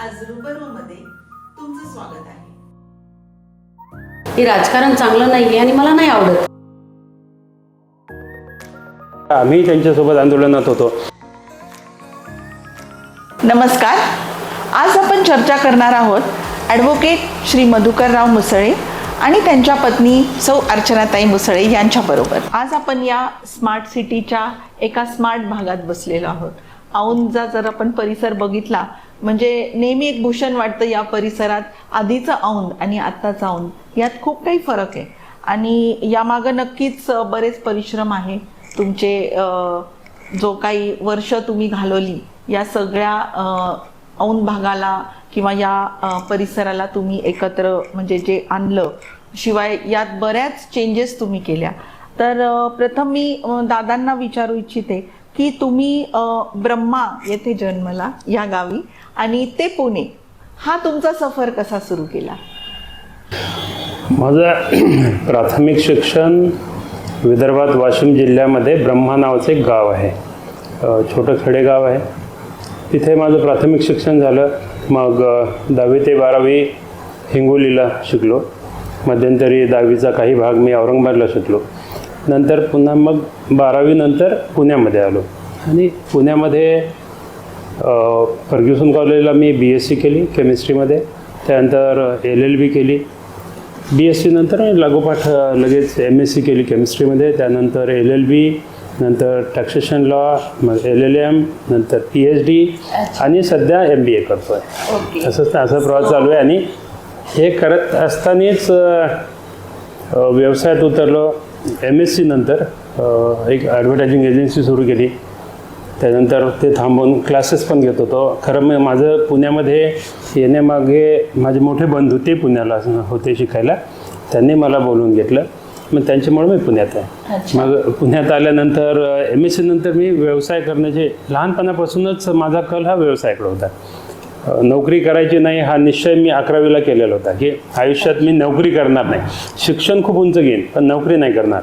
आज रुबरूमध्ये तुमचं स्वागत आहे. हे राजकारण चांगलं नाहीये आणि मला नाही आवडत. आम्ही त्यांच्यासोबत आंदोलनात होतो. नमस्कार. आज आपण चर्चा करणार आहोत ॲडव्होकेट श्री मधुकरराव मुसळे आणि त्यांच्या पत्नी सौ अर्चनाताई मुसळे यांच्याबरोबर. आज आपण या स्मार्ट सिटीच्या एका स्मार्ट भागात बसलेलो आहोत. औंधचा जर आपण परिसर बघितला म्हणजे नेहमी एक भूषण वाटतं या परिसरात. आधीचं औंध आणि आत्ताचं औंध यात खूप काही फरक आहे आणि यामागं नक्कीच बरेच परिश्रम आहे तुमचे. जो काही वर्ष तुम्ही घालवली या सगळ्या औंध भागाला किंवा या परिसराला तुम्ही एकत्र म्हणजे जे आणलं, शिवाय यात बऱ्याच चेंजेस तुम्ही केल्या. तर प्रथम मी दादांना विचारू इच्छिते की तुम्ही ब्रह्मा येथे जन्मला या गावी आणि ते पुणे, हा तुमचा सफर कसा सुरू केला? माझं प्राथमिक शिक्षण विदर्भात वाशिम जिल्ह्यामध्ये ब्रह्मा नावाचं एक गाव आहे, छोटं खेडेगाव आहे. तिथे माझं प्राथमिक शिक्षण झालं. मग 10वी ते 12वी हिंगोलीला शिकलो. मध्यंतरी 10वीचा काही भाग मी औरंगाबादला शिकलो. नंतर पुन्हा मग 12वी नंतर पुण्यामध्ये आलो आणि पुण्यामध्ये फर्ग्युसन कॉलेजला मी BSc केली केमिस्ट्रीमध्ये. त्यानंतर LLB केली. BSc नंतर लागोपाठ लगेच MSc केली केमिस्ट्रीमध्ये. त्यानंतर LLB, नंतर टॅक्सेशन लॉ, मग LLM, नंतर PhD आणि सध्या MBA करतो आहे. असा प्रवास चालू आहे. आणि हे करत असतानाच व्यवसायात उतरलो. MSc नंतर एक ॲडव्हर्टायझिंग एजन्सी सुरू केली. त्यानंतर ते थांबून क्लासेस पण घेत होतो. खरं मग माझं पुण्यामध्ये येण्यामागे माझे मोठे बंधू ते पुण्याला होते शिकायला. त्यांनी मला बोलवून घेतलं. मग त्यांच्यामुळे मी पुण्यात आहे. मग पुण्यात आल्यानंतर MSc नंतर मी व्यवसाय करण्याचे लहानपणापासूनच माझा कल हा व्यवसायाकडे होता. नोकरी करायची नाही हा निश्चय मी 11वीला केलेला होता की आयुष्यात मी नोकरी करणार नाही. शिक्षण खूप उंच घेईन पण नोकरी नाही करणार.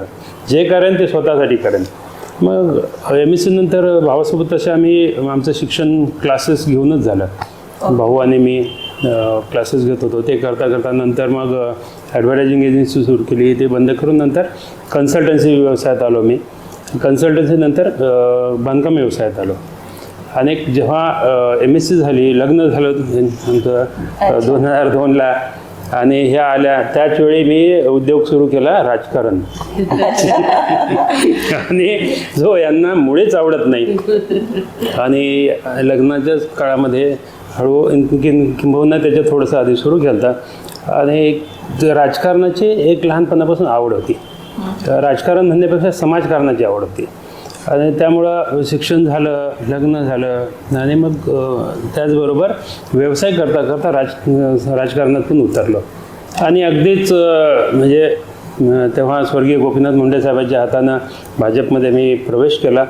जे करेन ते स्वतःसाठी करेन. मग MSc नंतर भावासोबत तसे आम्ही आमचं शिक्षण क्लासेस घेऊनच झालं. भाऊ आणि मी क्लासेस घेत होतो. ते करता करता नंतर मग ॲडव्हर्टायझिंग एजन्सी सुरू केली. ते बंद करून नंतर कन्सल्टन्सी व्यवसायात आलो मी. कन्सल्टन्सी नंतर बांधकाम व्यवसायात आलो. अनेक जेव्हा MSc झाली, लग्न झालं 2002ला आणि ह्या आल्या त्याच वेळी मी उद्योग सुरू केला राजकारण. आणि जो यांना मुळेच आवडत नाही. आणि लग्नाच्याच काळामध्ये हळू किंबहुना त्याच्यात थोडंसं आधी सुरू केलं. आणि राजकारणाची एक लहानपणापासून आवड होती. राजकारण म्हणण्यापेक्षा समाजकारणाची आवड होती. आणि त्यामुळं शिक्षण झालं, लग्न झालं आणि मग त्याचबरोबर व्यवसाय करता करता राजकारणात पण उतरलो. आणि अगदीच म्हणजे तेव्हा स्वर्गीय गोपीनाथ मुंडे साहेबांच्या हातानं भाजपमध्ये मी प्रवेश केला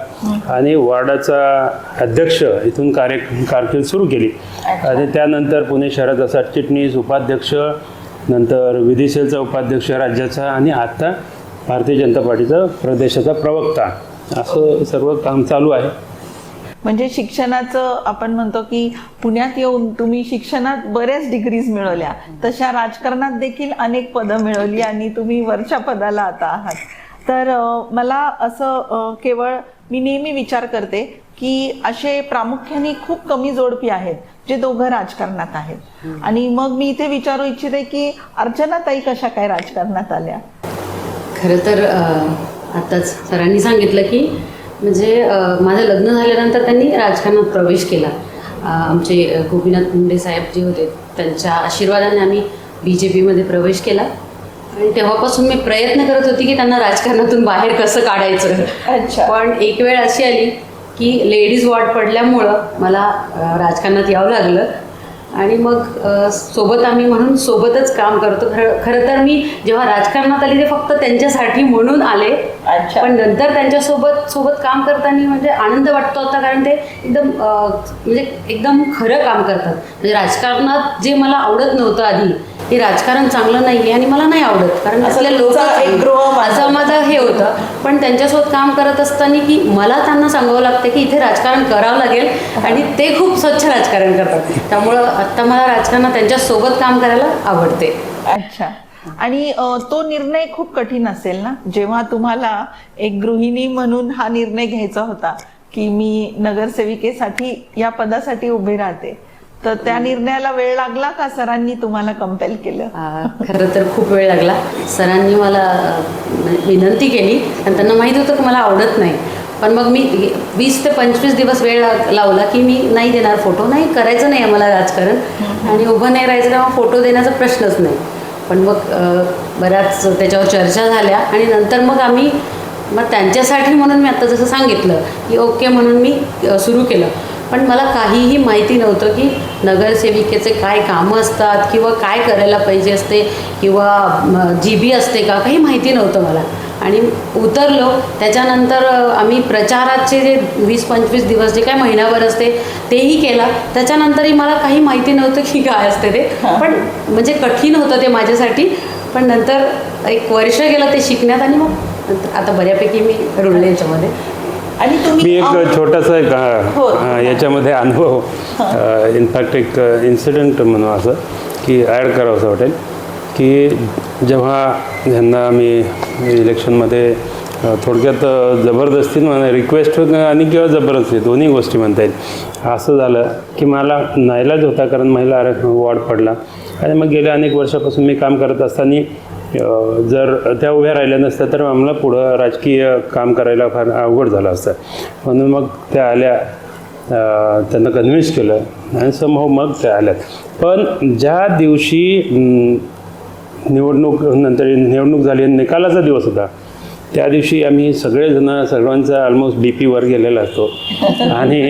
आणि वॉर्डाचा अध्यक्ष इथून कारकीर्द सुरू केली. आणि त्यानंतर पुणे शहराचा सरचिटणीस, उपाध्यक्ष, नंतर विधी सेलचा उपाध्यक्ष राज्याचा आणि आता भारतीय जनता पार्टीचा प्रदेशाचा प्रवक्ता, असं सर्व काम चालू आहे. म्हणजे शिक्षणाचं आपण म्हणतो की पुण्यात येऊन तुम्ही शिक्षणात बऱ्याच डिग्रीज मिळवल्या, तशा राजकारणात देखील अनेक पदं मिळवली आणि तुम्ही वरच्या पदाला आता आहात. तर मला असं केवळ मी नेहमी विचार करते की असे प्रामुख्याने खूप कमी जोडपी आहेत जे दोघं राजकारणात आहेत. आणि मग मी इथे विचारू इच्छिते की अर्चनाताई कशा काय राजकारणात आल्या? खरं तर आत्ताच सरांनी सांगितलं की म्हणजे माझं लग्न झाल्यानंतर त्यांनी राजकारणात प्रवेश केला. आमचे गोपीनाथ मुंडे साहेब जे होते त्यांच्या आशीर्वादाने आम्ही BJPमध्ये प्रवेश केला. आणि तेव्हापासून मी प्रयत्न करत होती की त्यांना राजकारणातून बाहेर कसं काढायचं. पण एक वेळ अशी आली की लेडीज वॉर्ड पडल्यामुळं मला राजकारणात यावं लागलं. आणि मग सोबत आम्ही म्हणून सोबतच काम करतो. खरं तर मी जेव्हा राजकारणात आली ते फक्त त्यांच्यासाठी म्हणून आले. पण नंतर त्यांच्यासोबत काम करताना म्हणजे आनंद वाटतो होता, कारण ते एकदम खरं काम करतात. म्हणजे राजकारणात जे मला आवडत नव्हतं आधी की राजकारण चांगलं नाही आहे आणि मला नाही आवडत, कारण असं असले लोक तुमचं एक गृह असं माझं हे होतं. पण त्यांच्यासोबत काम करत असताना की मला त्यांना सांगावं लागतं की इथे राजकारण करावं लागेल आणि ते खूप स्वच्छ राजकारण करतात. त्यामुळं आत्ता मला राजकारणात त्यांच्यासोबत काम करायला आवडते. अच्छा. आणि तो निर्णय खूप कठीण असेल ना, जेव्हा तुम्हाला एक गृहिणी म्हणून हा निर्णय घ्यायचा होता की मी नगरसेविकेसाठी या पदासाठी उभे राहते, तर त्या निर्णयाला वेळ लागला का सरांनी तुम्हाला कंपेल केलं? खरं तर खूप वेळ लागला. सरांनी मला विनंती केली आणि त्यांना माहीत होतं की मला आवडत नाही, पण मग मी 20 ते 25 दिवस वेळ लावला की मी नाही देणार फोटो, नाही करायचं नाही आम्हाला राजकारण आणि उभं नाही राहायचं, तेव्हा फोटो देण्याचा प्रश्नच नाही. पण मग बऱ्याच त्याच्यावर चर्चा झाल्या आणि नंतर मग त्यांच्यासाठी म्हणून मी आत्ता जसं सांगितलं की ओके म्हणून मी सुरू केलं. पण मला काहीही माहिती नव्हतं की नगरसेविकेचे काय कामं असतात किंवा काय करायला पाहिजे असते किंवा GB असते का, काही माहिती नव्हतं मला. आणि उतरलो त्याच्यानंतर आम्ही प्रचाराचे जे 20-25 दिवस जे काय महिनाभर असते तेही केला. त्याच्यानंतरही मला काही माहिती नव्हतं की काय असते ते, पण म्हणजे कठीण होतं ते माझ्यासाठी. पण नंतर 1 वर्ष गेलं ते शिकण्यात आणि मग आता बऱ्यापैकी मी रुळले याच्यामध्ये. आणि मी तुम्ही एक छोटासा हो. याच्यामध्ये अनुभव, इनफॅक्ट एक इन्सिडेंट म्हणू असं की ॲड करावं असं वाटेल की जेव्हा ह्यांना आम्ही इलेक्शनमध्ये थोडक्यात जबरदस्ती म्हणा, रिक्वेस्ट आणि किंवा जबरदस्ती दोन्ही गोष्टी म्हणता येईल, असं झालं की मला नाईलाज होता, कारण महिला आरक्षण वॉर्ड पडला. आणि मग गेल्या अनेक वर्षापासून मी काम करत असताना जर त्या उभ्या राहिल्या नसत्या तर आम्हाला पुढं राजकीय काम करायला फार अवघड झालं असतं. म्हणून मग त्या आल्या, त्यांना कन्व्हिन्स केलं आणि समूह मग त्या आल्यात. पण ज्या दिवशी निवडणूक झाली, निकालाचा दिवस होता, त्या दिवशी आम्ही सगळेजण, सर्वांचा ऑलमोस्ट BP वर गेलेला असतो आणि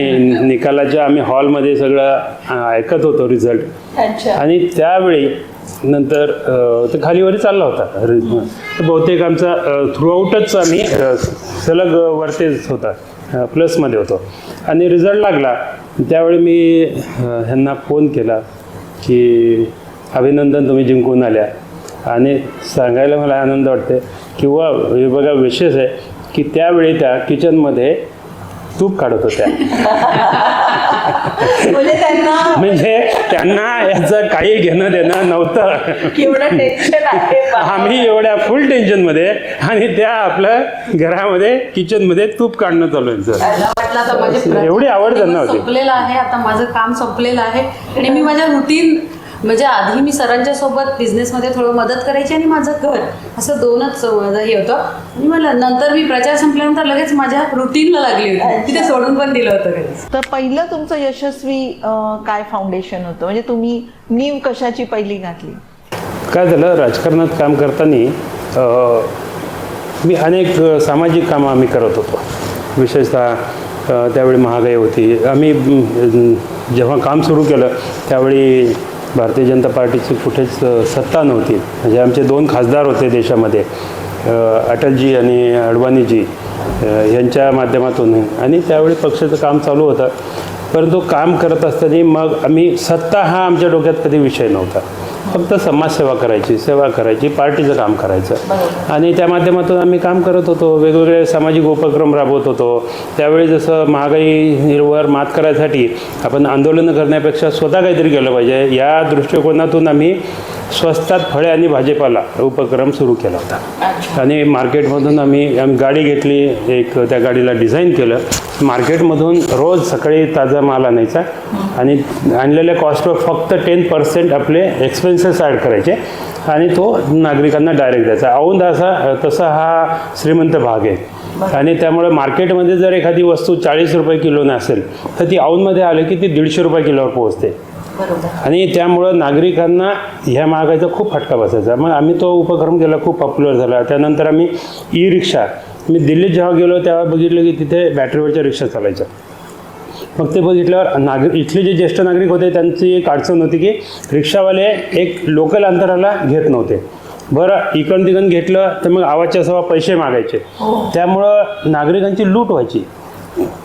निकालाच्या आम्ही हॉलमध्ये सगळं ऐकत होतो रिझल्ट. आणि त्यावेळी नंतर ते खालीवरी चालला होता. तर बहुतेक आमचा थ्रूआउटच आम्ही सलग वरतेच होता, प्लसमध्ये होतो. आणि रिझल्ट लागला त्यावेळी मी ह्यांना फोन केला की अभिनंदन, तुम्ही जिंकून आल्या. आणि सांगायला मला आनंद वाटते किंवा हे बघा विशेष आहे की त्यावेळी त्या किचनमध्ये तूप काढत होत्या. म्हणजे त्यांना याचं काही घेणं देणं नव्हतं. आम्ही एवढ्या फुल टेन्शनमध्ये आणि त्या आपल्या घरामध्ये किचनमध्ये तूप काढणं चालू आहे. एवढी आवड त्यांना होती. संपलेलं आहे आता, माझं काम संपलेलं आहे आणि मी माझ्या रुटीन, म्हणजे आधी मी सरांच्या सोबत बिझनेसमध्ये थोडं मदत करायची आणि माझं घर, असं दोनच माझं हे होतं. आणि मला नंतर मी प्रचार संपल्यानंतर लगेच माझ्या रुटीनला लागली होती, तिथे सोडून पण दिलं होतं कधीच. तर पहिलं तुमचं यशस्वी काय फाउंडेशन होतं, म्हणजे तुम्ही नीव कशाची पहिली घातली? काय झालं, राजकारणात काम करताना मी अनेक सामाजिक कामं आम्ही करत होतो. विशेषतः त्यावेळी महागाई होती. आम्ही जेव्हा काम सुरू केलं त्यावेळी भारतीय जनता पार्टीची कुठेच सत्ता नव्हती. म्हणजे आमचे 2 खासदार होते देशामध्ये, अटलजी आणि अडवाणीजी यांच्या माध्यमातून, आणि त्यावेळी पक्षाचं काम चालू होतं. परंतु काम करत असताना मग आम्ही, सत्ता हा आमच्या डोक्यात कधी विषय नव्हता. फक्त समाजसेवा करायची, सेवा करायची, पार्टीचं काम करायचं आणि त्या माध्यमातून आम्ही काम करत होतो. वेगवेगळे सामाजिक उपक्रम राबवत होतो. त्यावेळी जसं महागाईवर मात करायसाठी आपण आंदोलनं करण्यापेक्षा स्वतः काहीतरी केलं पाहिजे, या दृष्टिकोनातून आम्ही स्वस्तात फळे आणि भाजीपाला उपक्रम सुरू केला होता. आणि मार्केटमधून आम्ही गाडी घेतली, एक त्या गाडीला डिझाईन केलं. मार्केटमधून रोज सकाळी ताजा माल आणायचा आणि आणलेल्या कॉस्टवर फक्त 10% आपले एक्सपेन्सेस ॲड करायचे आणि तो नागरिकांना डायरेक्ट द्यायचा. औंध तसा हा श्रीमंत भाग आहे आणि त्यामुळे मार्केटमध्ये जर एखादी वस्तू 40 रुपये किलोने असेल तर ती औंधमध्ये आलं की ती 150 रुपये किलोवर पोहोचते. आणि त्यामुळं नागरिकांना ह्या महागाईचा खूप फटका बसायचा. मग आम्ही तो उपक्रम केला, खूप पॉप्युलर झाला. त्यानंतर आम्ही रिक्षा, मी दिल्लीत जेव्हा गेलो तेव्हा बघितलं की तिथे बॅटरीवरच्या रिक्षा चालायच्या. मग ते बघितल्यावर इथले जे ज्येष्ठ नागरिक होते त्यांची एक अडचण होती की रिक्षावाले एक लोकल अंतराला घेत नव्हते. बरं, इकडून तिकडून घेतलं तर मग आवाजच्या सवा पैसे मागायचे, त्यामुळं नागरिकांची लूट व्हायची.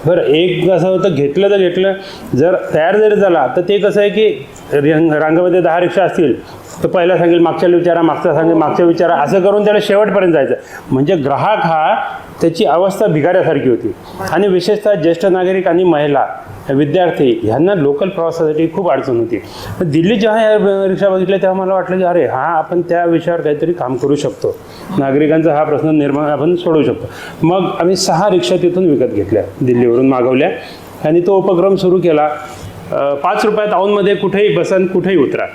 बरं, एक असं होतं, घेतलं तर घेतलं, जर तयार जरी झाला तर ते कसं आहे की रांगेमध्ये 10 रिक्षा असतील तर पहिला सांगेल मागच्याला विचारा, मागचा सांगेल मागच्या विचारा, असं करून त्याला शेवटपर्यंत जायचं. म्हणजे ग्राहक हा त्याची अवस्था भिकाऱ्यासारखी होती. आणि विशेषतः ज्येष्ठ नागरिक आणि महिला, विद्यार्थी ह्यांना लोकल प्रवासासाठी खूप अडचण होती. तर दिल्लीत जेव्हा ह्या रिक्षा बघितल्या तेव्हा मला वाटलं की अरे आपण त्या विषयावर काहीतरी काम करू शकतो, नागरिकांचा हा प्रश्न निर्माण आपण सोडवू शकतो. मग आम्ही 6 रिक्षा तिथून विकत घेतल्या, दिल्लीवरून मागवल्या आणि तो उपक्रम सुरू केला. 5 रुपयात औंधमध्ये कुठेही बसा, कुठेही उतरा,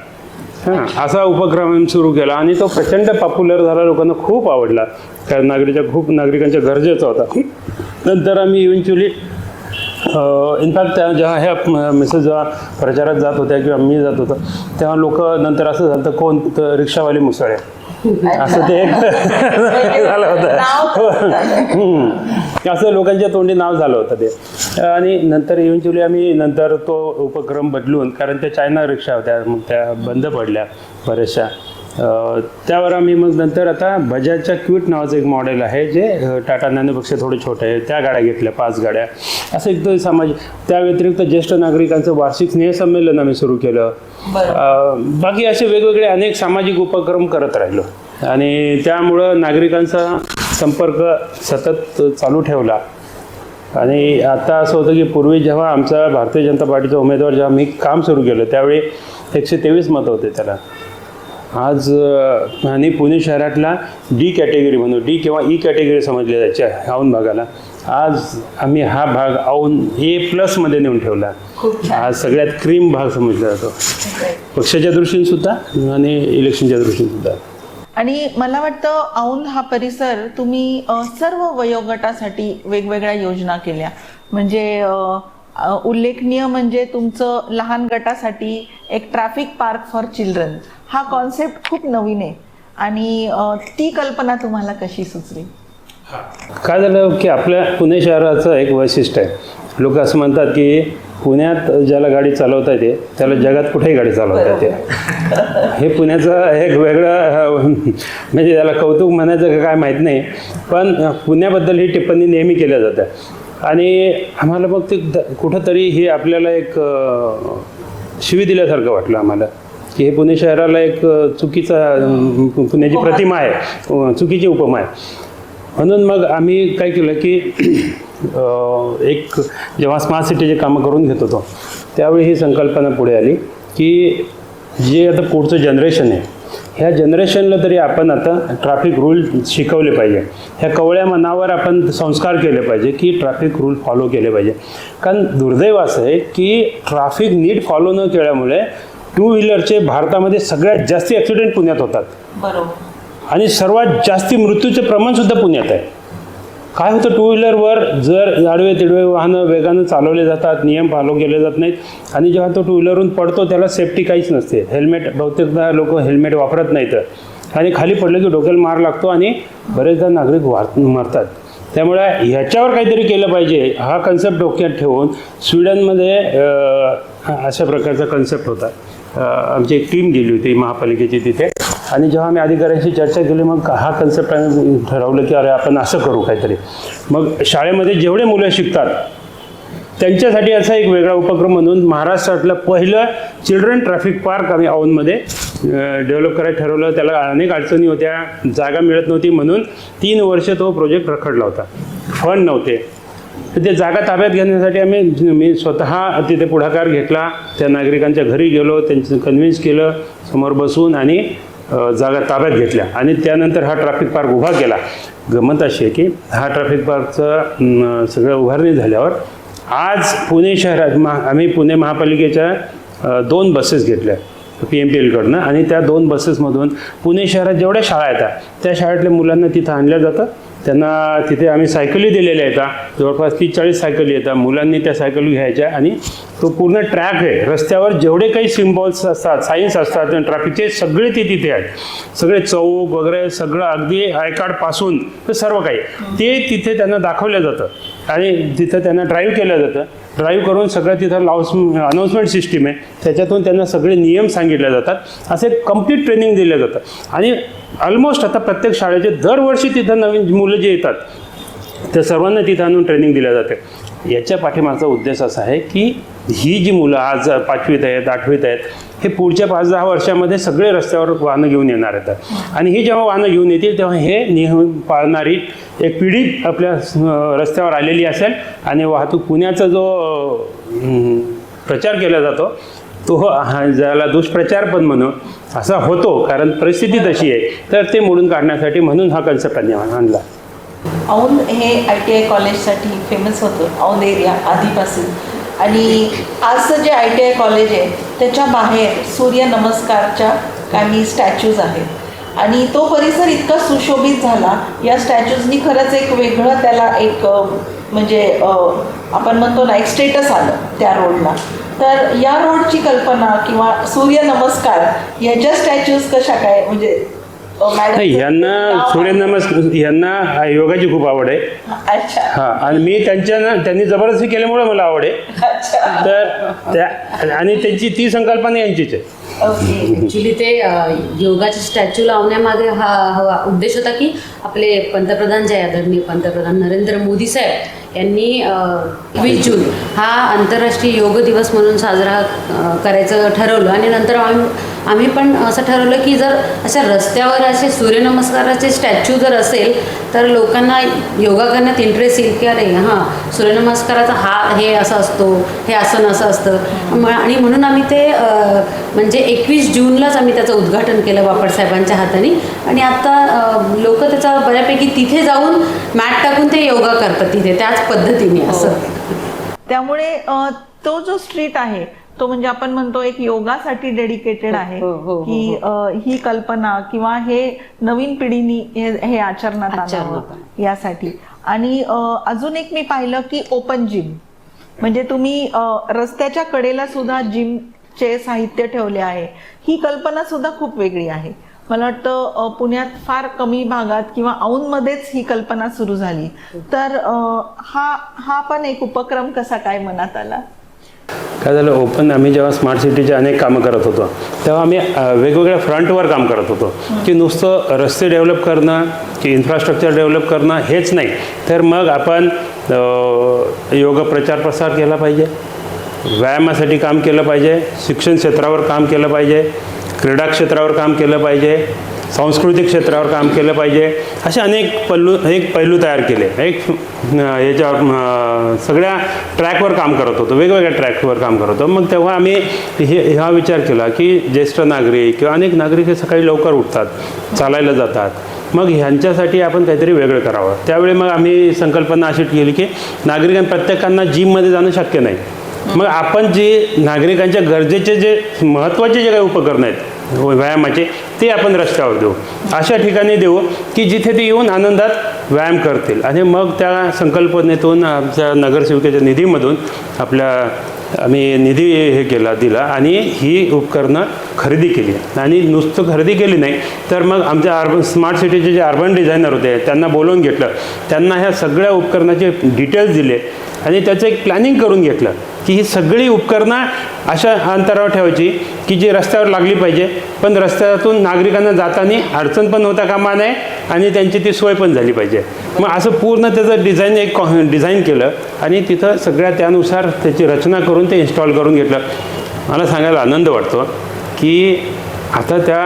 असा उपक्रम सुरू केला. आणि तो प्रचंड पॉप्युलर झाला, लोकांना खूप आवडला, कारण नागरिकांच्या गरजेचा होता. नंतर आम्ही इव्हेंच्युअली इनफॅक्ट जेव्हा ह्या मेसेज जेव्हा प्रचारात जात होत्या किंवा मी जात होतो तेव्हा लोक नंतर असं झालं कोण रिक्षावाली मुसळे असं ते एक झालं होतं, असं लोकांच्या तोंडी नाव झालं होतं ते. आणि नंतर इव्हेंच्युअली आम्ही नंतर तो उपक्रम बदलून, कारण त्या चायना रिक्षा होत्या मग त्या बंद पडल्या बऱ्याचशा, त्यावर आम्ही मग नंतर आता बजाजच्या क्विट नावाचं एक मॉडेल आहे जे टाटा नॅनोपेक्षा थोडे छोटे आहे, त्या गाड्या घेतल्या 5 गाड्या. असं एक तो समाज. त्या व्यतिरिक्त ज्येष्ठ नागरिकांचं वार्षिक स्नेहसंमेलन आम्ही सुरू केलं. बाकी असे वेगवेगळे अनेक सामाजिक उपक्रम करत राहिलो आणि त्यामुळं नागरिकांचा संपर्क सतत चालू ठेवला. आणि आता असं होतं की पूर्वी जेव्हा आमचा भारतीय जनता पार्टीचा उमेदवार जेव्हा मी काम सुरू केलं त्यावेळी 123 मतं होते त्याला. आज आणि पुणे शहरातला डी कॅटेगरी म्हणून, डी किंवा ई कॅटेगरी समजले जायचे औंध भागाला, आज आम्ही हा भाग औंध A+मध्ये नेऊन ठेवला. आज सगळ्यात क्रीम भाग समजला जातो, पक्षाच्या दृष्टीने सुद्धा आणि इलेक्शनच्या दृष्टीने सुद्धा. आणि मला वाटतं औंध हा परिसर तुम्ही सर्व वयोगटासाठी वेगवेगळ्या योजना केल्या. म्हणजे उल्लेखनीय म्हणजे तुमचं लहान गटासाठी एक ट्रॅफिक पार्क फॉर चिल्ड्रन हा कॉन्सेप्ट खूप नवीन आहे. आणि ती कल्पना तुम्हाला कशी सुचली? काय झालं की आपल्या पुणे शहराचं एक वैशिष्ट्य आहे, लोक असं म्हणतात की पुण्यात ज्याला गाडी चालवता येते त्याला जगात कुठेही गाडी चालवता येते. हे पुण्याचं एक वेगळं म्हणजे त्याला कौतुक म्हणायचं का काय माहीत नाही, पण पुण्याबद्दल ही टिप्पणी नेहमी केल्या जाते. आणि आम्हाला मग ते कुठंतरी हे आपल्याला एक शिवी दिल्यासारखं वाटलं आम्हाला की हे पुणे शहराला एक चुकीचा पुण्याची प्रतिमा आहे, चुकीची उपमा आहे. म्हणून मग आम्ही काय केलं की एक जेव्हा स्मार्ट सिटीचे कामं करून घेत होतो त्यावेळी ही संकल्पना पुढे आली की जे आता पुढचं जनरेशन आहे ह्या जनरेशनला तरी आपण आता ट्रॅफिक रूल शिकवले पाहिजे. ह्या कवळ्या मनावर आपण संस्कार केले पाहिजे की ट्रॅफिक रूल फॉलो केले पाहिजे. कारण दुर्दैव असं आहे की ट्रॅफिक नीट फॉलो न केल्यामुळे 2 व्हीलरचे भारतामध्ये सगळ्यात जास्ती ॲक्सिडेंट पुण्यात होतात. बरोबर. आणि सर्वात जास्ती मृत्यूचे प्रमाणसुद्धा पुण्यात आहे. काय होतं, 2 व्हीलरवर जर आडवे तिडवे वाहनं वेगानं चालवले जातात, नियम फॉलो केले जात नाहीत आणि जेव्हा तो 2 व्हीलरवरून पडतो त्याला सेफ्टी काहीच नसते. हेल्मेट बहुतेकदा लोक हेल्मेट वापरत नाहीत आणि खाली पडलं की डोक्याला मार लागतो आणि बरेचदा नागरिक मरतात. त्यामुळे ह्याच्यावर काहीतरी केलं पाहिजे हा कन्सेप्ट डोक्यात ठेवून स्वीडनमध्ये अशा प्रकारचा कन्सेप्ट होता. आमची एक टीम गेली होती महापालिकेची तिथे आणि जेव्हा आम्ही अधिकाऱ्यांशी चर्चा केली मग हा कन्सेप्ट आम्ही ठरवलं की अरे आपण असं करू काहीतरी. मग शाळेमध्ये जेवढे मुलं शिकतात त्यांच्यासाठी असा एक वेगळा उपक्रम म्हणून महाराष्ट्रातलं पहिलं चिल्ड्रन ट्रॅफिक पार्क आम्ही औंधमध्ये डेव्हलप करायला ठरवलं. त्याला अनेक अडचणी होत्या, जागा मिळत नव्हती म्हणून 3 वर्ष तो प्रोजेक्ट रखडला होता, फंड नव्हते. तर ते जागा ताब्यात घेण्यासाठी मी स्वतः तिथे पुढाकार घेतला, त्या नागरिकांच्या घरी गेलो, त्यांचं कन्व्हिन्स केलं समोर बसून आणि जागा ताब्यात घेतल्या आणि त्यानंतर हा ट्रॅफिक पार्क उभा केला. गंमत अशी आहे की हा ट्रॅफिक पार्कचं सगळं उभारणी झाल्यावर आज पुणे शहरात आम्ही पुणे महापालिकेच्या 2 बसेस घेतल्या PMPLकडनं आणि त्या 2 बसेसमधून पुणे शहरात जेवढ्या शाळा येतात त्या शाळेतल्या मुलांना तिथं आणल्या जातं. त्यांना तिथे आम्ही सायकली दिलेल्या आहेत, जवळपास 30-40 सायकली येतात. मुलांनी त्या सायकली घ्यायच्या आणि तो पूर्ण ट्रॅक आहे, रस्त्यावर जेवढे काही सिम्बॉल्स असतात, सायन्स असतात ट्रॅफिकचे सगळे ते तिथे आहेत. सगळे चौक वगैरे सगळं अगदी आय कार्डपासून तर सर्व काही ते तिथे त्यांना दाखवलं जातं आणि तिथं त्यांना ड्राईव्ह केलं जातं. ड्राईव्ह करून सगळं तिथं अनाऊन्समेंट सिस्टीम आहे, त्याच्यातून त्यांना सगळे नियम सांगितले जातात. असे कंप्लीट ट्रेनिंग दिलं जातं आणि ऑलमोस्ट आता प्रत्येक शाळेचे दरवर्षी तिथं नवीन मुलं जे येतात त्या सर्वांना तिथं आणून ट्रेनिंग दिल्या जाते. याच्या पाठीमागचा उद्देश असा आहे की ही जी मुलं आज 5वीत आहेत 8वीत आहेत हे पुढच्या 5-10 वर्षामध्ये सगळे रस्त्यावर वाहनं घेऊन येणार आहेत आणि ही जेव्हा वाहनं घेऊन येतील तेव्हा हे नियम पाळणारी एक पिढी आपल्या रस्त्यावर आलेली असेल आणि वाहतूक पुण्याचा जो प्रचार केला जातो तो ज्याला दुष्प्रचार पण म्हणू असा होतो, कारण परिस्थिती तशी आहे. तर ते मोडून काढण्यासाठी म्हणून हा कन्सेप्ट आणला. औंध हे ITI कॉलेजसाठी फेमस होतं, औंध एरिया आधीपासून. आणि आजचं जे ITI कॉलेज आहे त्याच्या बाहेर सूर्यनमस्कारच्या काही स्टॅच्यूज आहेत आणि तो परिसर इतका सुशोभित झाला या स्टॅच्यूजनी. खरंच एक वेगळं त्याला एक म्हणजे आपण म्हणतो ना एक स्टेटस आलं त्या रोडला. तर या रोडची कल्पना किंवा सूर्यनमस्कार याच्या स्टॅच्यूज कशा काय म्हणजे नाही, यांना योगाची खूप आवड आहे. अच्छा. हां, आणि मी त्यांनी जबरदस्ती केल्यामुळे मला आवड आहे. तर आणि त्यांची ती संकल्पना यांचीच आहे. ॲक्च्युली ते योगाचे स्टॅच्यू लावण्यामागे हा उद्देश होता की आपले पंतप्रधान जे आदरणीय पंतप्रधान नरेंद्र मोदी साहेब यांनी 21 जून हा आंतरराष्ट्रीय योग दिवस म्हणून साजरा करायचं ठरवलं आणि नंतर आम्ही पण असं ठरवलं की जर अशा रस्त्यावर असे सूर्यनमस्काराचे स्टॅच्यू जर असेल तर लोकांना योगा करण्यात इंटरेस्ट येईल की अरे हां सूर्यनमस्काराचा हे असं असतो, हे आसन असं असतं. आणि म्हणून आम्ही ते म्हणजे 21 जूनलाच आम्ही त्याचं उद्घाटन केलं बापट साहेबांच्या हाताने आणि आता लोक त्याचा बऱ्यापैकी तिथे जाऊन मॅट टाकून ते योगा करतात तिथे त्याच पद्धतीने असं. त्यामुळे तो जो स्ट्रीट आहे तो म्हणजे आपण म्हणतो एक योगासाठी डेडिकेटेड आहे की ही कल्पना किंवा हे नवीन पिढीनी हे आचरणात आणावं यासाठी. आणि अजून एक मी पाहिलं की ओपन जिम म्हणजे तुम्ही रस्त्याच्या कडेला सुद्धा जिमचे साहित्य ठेवले आहे. ही कल्पना सुद्धा खूप वेगळी आहे. मला वाटतं पुण्यात फार कमी भागात किंवा औंधमध्येच ही कल्पना सुरू झाली. तर हा पण एक उपक्रम कसा काय मनात आला? काय झालं, आम्ही जेव्हा स्मार्ट सिटीचे अनेक कामं करत होतो तेव्हा आम्ही वेगवेगळ्या फ्रंटवर काम करत होतो की नुसतं रस्ते डेव्हलप करणं की इन्फ्रास्ट्रक्चर डेव्हलप करणं हेच नाही, तर मग आपण योग प्रचार प्रसार केला पाहिजे, व्यायामासाठी काम केलं पाहिजे, शिक्षण क्षेत्रावर काम केलं पाहिजे, क्रीडा क्षेत्रावर काम केलं पाहिजे, सांस्कृतिक क्षेत्रावर काम केलं पाहिजे. असे अनेक पैलू तयार केले. याच्या सगळ्या ट्रॅकवर काम करत होतो, वेगवेगळ्या ट्रॅकवर काम करत होतो. मग तेव्हा आम्ही हा विचार केला की ज्येष्ठ नागरिक किंवा अनेक नागरिक हे सकाळी लवकर उठतात, चालायला जातात, मग ह्यांच्यासाठी आपण काहीतरी वेगळं करावं. त्यावेळी मग आम्ही संकल्पना अशी केली की प्रत्येकांना जिममध्ये जाणं शक्य नाही. मग आपण जे नागरिकांच्या गरजेचे जे महत्त्वाचे जे काही उपकरण आहेत व्यायामाचे ते आपण रस्त्यावर देऊ, अशा ठिकाणी देऊ की जिथे ते येऊन आनंदात व्यायाम करतील. आणि मग त्या संकल्पनेतून आमच्या नगरसेविकेच्या निधीमधून आम्ही निधी दिला आणि ही उपकरणं खरेदी केली. आणि नुसतं खरेदी केली नाही तर मग आमच्या स्मार्ट सिटीचे जे अर्बन डिझायनर होते त्यांना बोलवून घेतलं, त्यांना ह्या सगळ्या उपकरणाचे डिटेल्स दिले आणि त्याचं एक प्लॅनिंग करून घेतलं की ही सगळी उपकरणं अशा अंतरावर ठेवायची की जी रस्त्यावर लागली पाहिजे, पण रस्त्यातून नागरिकांना जाताना अडचण पण होता कामा नये आणि त्यांची ती सोय पण झाली पाहिजे. मग असं पूर्ण त्याचं डिझाईन केलं आणि तिथं सगळ्या त्यानुसार त्याची रचना करून ते इन्स्टॉल करून घेतलं. मला सांगायला आनंद वाटतो की आता त्या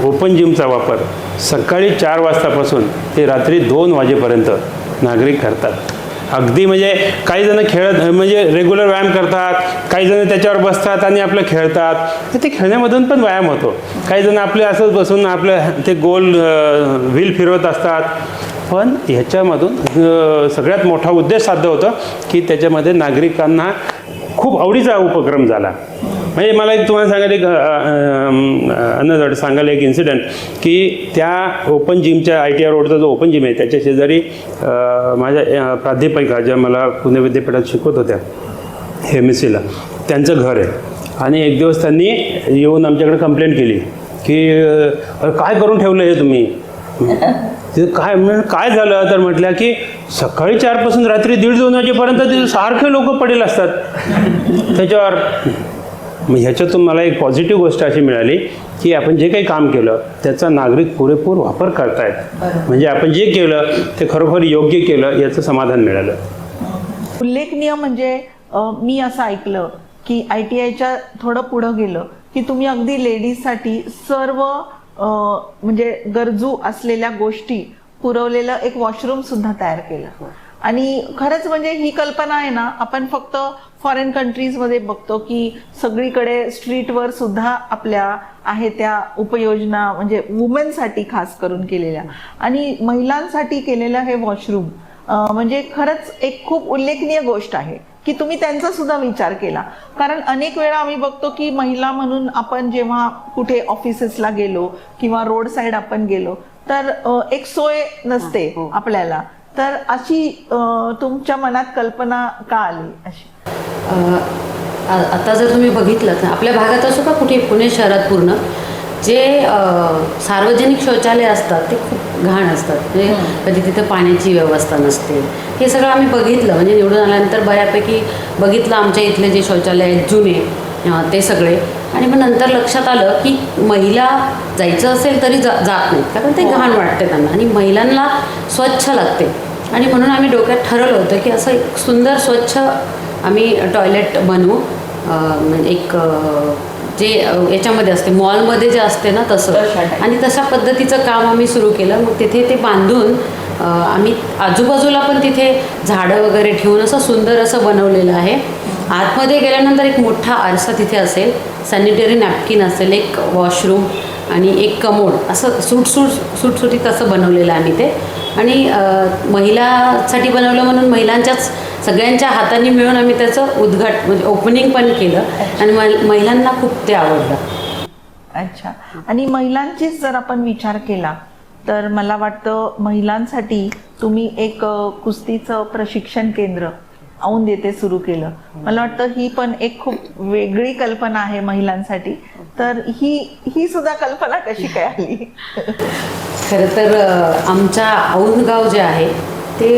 ओपन जिमचा वापर सकाळी 4 वाजतापासून ते रात्री 2 वाजेपर्यंत नागरिक करतात. अगदी म्हणजे काही जण म्हणजे रेग्युलर व्यायाम करतात, काही जण त्याच्यावर बसतात आणि आपलं खेळतात, तर ते खेळण्यामधून पण व्यायाम होतो. काही जण आपले असंच बसून आपलं ते गोल व्हील फिरवत असतात. पण ह्याच्यामधून सगळ्यात मोठा उद्देश साध्य होतं की त्याच्यामध्ये नागरिकांना खूप आवडीचा उपक्रम झाला. म्हणजे मला तुम्हाला सांगायला एक इन्सिडेंट की त्या ओपन जिमच्या ITI रोडचा जो ओपन जिम आहे त्याच्या शेजारी माझ्या प्राध्यापिका ज्या मला पुणे विद्यापीठात शिकवत होत्या MSCला त्यांचं घर आहे. आणि एक दिवस त्यांनी येऊन आमच्याकडे कंप्लेंट केली की काय करून ठेवलं हे तुम्ही, काय झालं. तर म्हटलं की सकाळी 4 पासून रात्री 1:30-2 वाजेपर्यंत तिथे सारखे लोक पडेल असतात त्याच्यावर. मग ह्याच्यातून मला एक पॉझिटिव्ह गोष्ट अशी मिळाली की आपण जे काही काम केलं त्याचा नागरिक पुरेपूर वापर करतायत. म्हणजे आपण जे केलं ते खरोखर योग्य केलं याचं समाधान मिळालं. उल्लेखनीय म्हणजे मी असं ऐकलं की ITIच्या थोडं पुढं गेलं की तुम्ही अगदी लेडीजसाठी सर्व म्हणजे गरजू असलेल्या गोष्टी पुरवलेलं एक वॉशरूम सुद्धा तयार केलं. आणि खरंच म्हणजे ही कल्पना आहे ना, आपण फक्त फॉरेन कंट्रीजमध्ये बघतो की सगळीकडे स्ट्रीटवर सुद्धा आपल्या आहे त्या उपयोजना म्हणजे वुमेनसाठी खास करून केलेल्या, आणि महिलांसाठी केलेलं हे वॉशरूम म्हणजे खरंच एक खूप उल्लेखनीय गोष्ट आहे की तुम्ही त्यांचा सुद्धा विचार केला. कारण अनेक वेळा आम्ही बघतो की महिला म्हणून आपण जेव्हा कुठे ऑफिसेसला गेलो किंवा रोड साईड आपण गेलो तर एक सोय नसते आपल्याला. तर अशी तुमच्या मनात कल्पना का आली अशी? आता जर तुम्ही बघितलं तर आपल्या भागात असो का कुठे पुणे शहरात पूर्ण जे सार्वजनिक शौचालय असतात ते खूप घाण असतात. म्हणजे कधी तिथं पाण्याची व्यवस्था नसते. हे सगळं आम्ही बघितलं, म्हणजे निवडून आल्यानंतर बऱ्यापैकी बघितलं आमच्या इथले जे शौचालय आहेत जुने ते सगळे. आणि मग नंतर लक्षात आलं की महिला जायचं असेल तरी जात नाहीत, कारण ते घाण वाटते त्यांना आणि महिलांना स्वच्छ लागते. आणि म्हणून आम्ही डोक्यात ठरवलं होतं की असं एक सुंदर स्वच्छ आम्ही टॉयलेट बनवू. म्हणजे एक जे याच्यामध्ये असते मॉलमध्ये जे असते ना तसं, आणि तशा पद्धतीचं काम आम्ही सुरू केलं. मग तिथे ते बांधून आम्ही आजूबाजूला पण तिथे झाडं वगैरे ठेवून असं सुंदर असं बनवलेलं आहे. आतमध्ये गेल्यानंतर एक मोठा आरसा तिथे असेल, सॅनिटरी नॅपकिन असेल, एक वॉशरूम आणि एक कमोड, असं सुटसुटीत असं बनवलेलं आहे आम्ही ते. आणि महिलासाठी बनवलं म्हणून महिलांच्याच सगळ्यांच्या हातांनी मिळून आम्ही त्याचं म्हणजे ओपनिंग पण केलं आणि महिलांना खूप ते आवडलं. अच्छा. आणि महिलांचीच जर आपण विचार केला तर मला वाटतं महिलांसाठी तुम्ही एक कुस्तीचं प्रशिक्षण केंद्र औंध येथे सुरू केलं. मला वाटतं ही पण एक खूप वेगळी कल्पना आहे महिलांसाठी. तर ही सुद्धा कल्पना कशी काय आली? खरं तर आमच्या औंध गाव जे आहे ते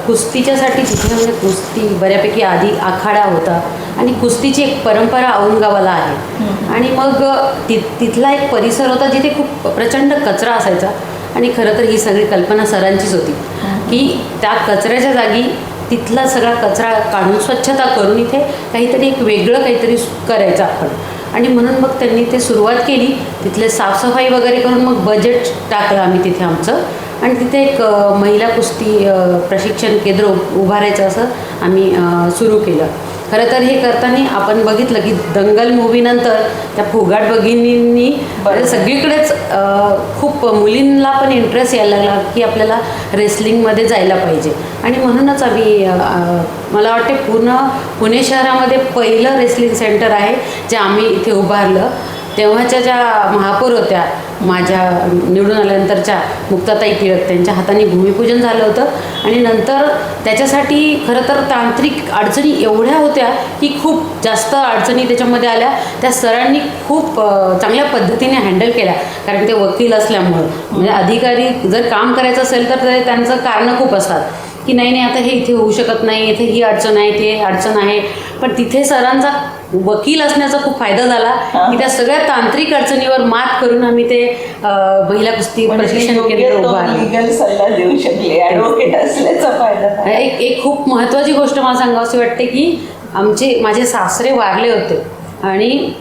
कुस्तीच्यासाठी तिथे म्हणजे कुस्ती बऱ्यापैकी आधी आखाडा होता आणि कुस्तीची एक परंपरा औंध गावाला आहे. आणि मग तिथला एक परिसर होता जिथे खूप प्रचंड कचरा असायचा. आणि खरं तर ही सगळी कल्पना सरांचीच होती की त्या कचऱ्याच्या जागी तिथला सगळा कचरा काढून स्वच्छता करून इथे काहीतरी एक वेगळं काहीतरी करायचं आपण. आणि म्हणून मग त्यांनी ते सुरुवात केली. तिथले साफसफाई वगैरे करून मग बजेट टाकलं आम्ही तिथे आमचं, आणि तिथे एक महिला कुस्ती प्रशिक्षण केंद्र उभारायचं असं आम्ही सुरू केलं. खरं तर हे करताना आपण बघितलं की दंगल मूवीनंतर त्या फोगाट भगिनींनी सगळीकडेच खूप मुलींना पण इंटरेस्ट यायला लागला की आपल्याला रेसलिंगमध्ये जायला पाहिजे. आणि म्हणूनच आम्ही मला वाटते पूर्ण पुणे शहरामध्ये पहिलं रेसलिंग सेंटर आहे जे आम्ही इथे उभारलं. तेव्हाच्या ज्या महापौर होत्या माझ्या निवडून आल्यानंतरच्या मुक्ताताई टिळक, त्यांच्या हाताने भूमिपूजन झालं होतं. आणि नंतर त्याच्यासाठी खरं तर तांत्रिक अडचणी एवढ्या होत्या की खूप जास्त अडचणी त्याच्यामध्ये आल्या. त्या सरांनी खूप चांगल्या पद्धतीने हँडल केल्या, कारण ते वकील असल्यामुळं. म्हणजे अधिकारी जर काम करायचं असेल तर त्यांचं कारणं खूप असतात की नाही आता हे इथे होऊ शकत नाही, इथे ही अडचण आहे, ते अडचण आहे. पण तिथे सरांचा वकील असण्याचा खूप फायदा झाला की त्या सगळ्या तांत्रिक अडचणीवर मात करून आम्ही ते महिला कुस्ती प्रशिक्षण केंद्र उभारलं. सल्ला देऊ शकले, ॲडव्होकेट असल्याचा फायदा. एक खूप महत्त्वाची गोष्ट मला सांगावीशी वाटते की माझे सासरे वारले होते आणि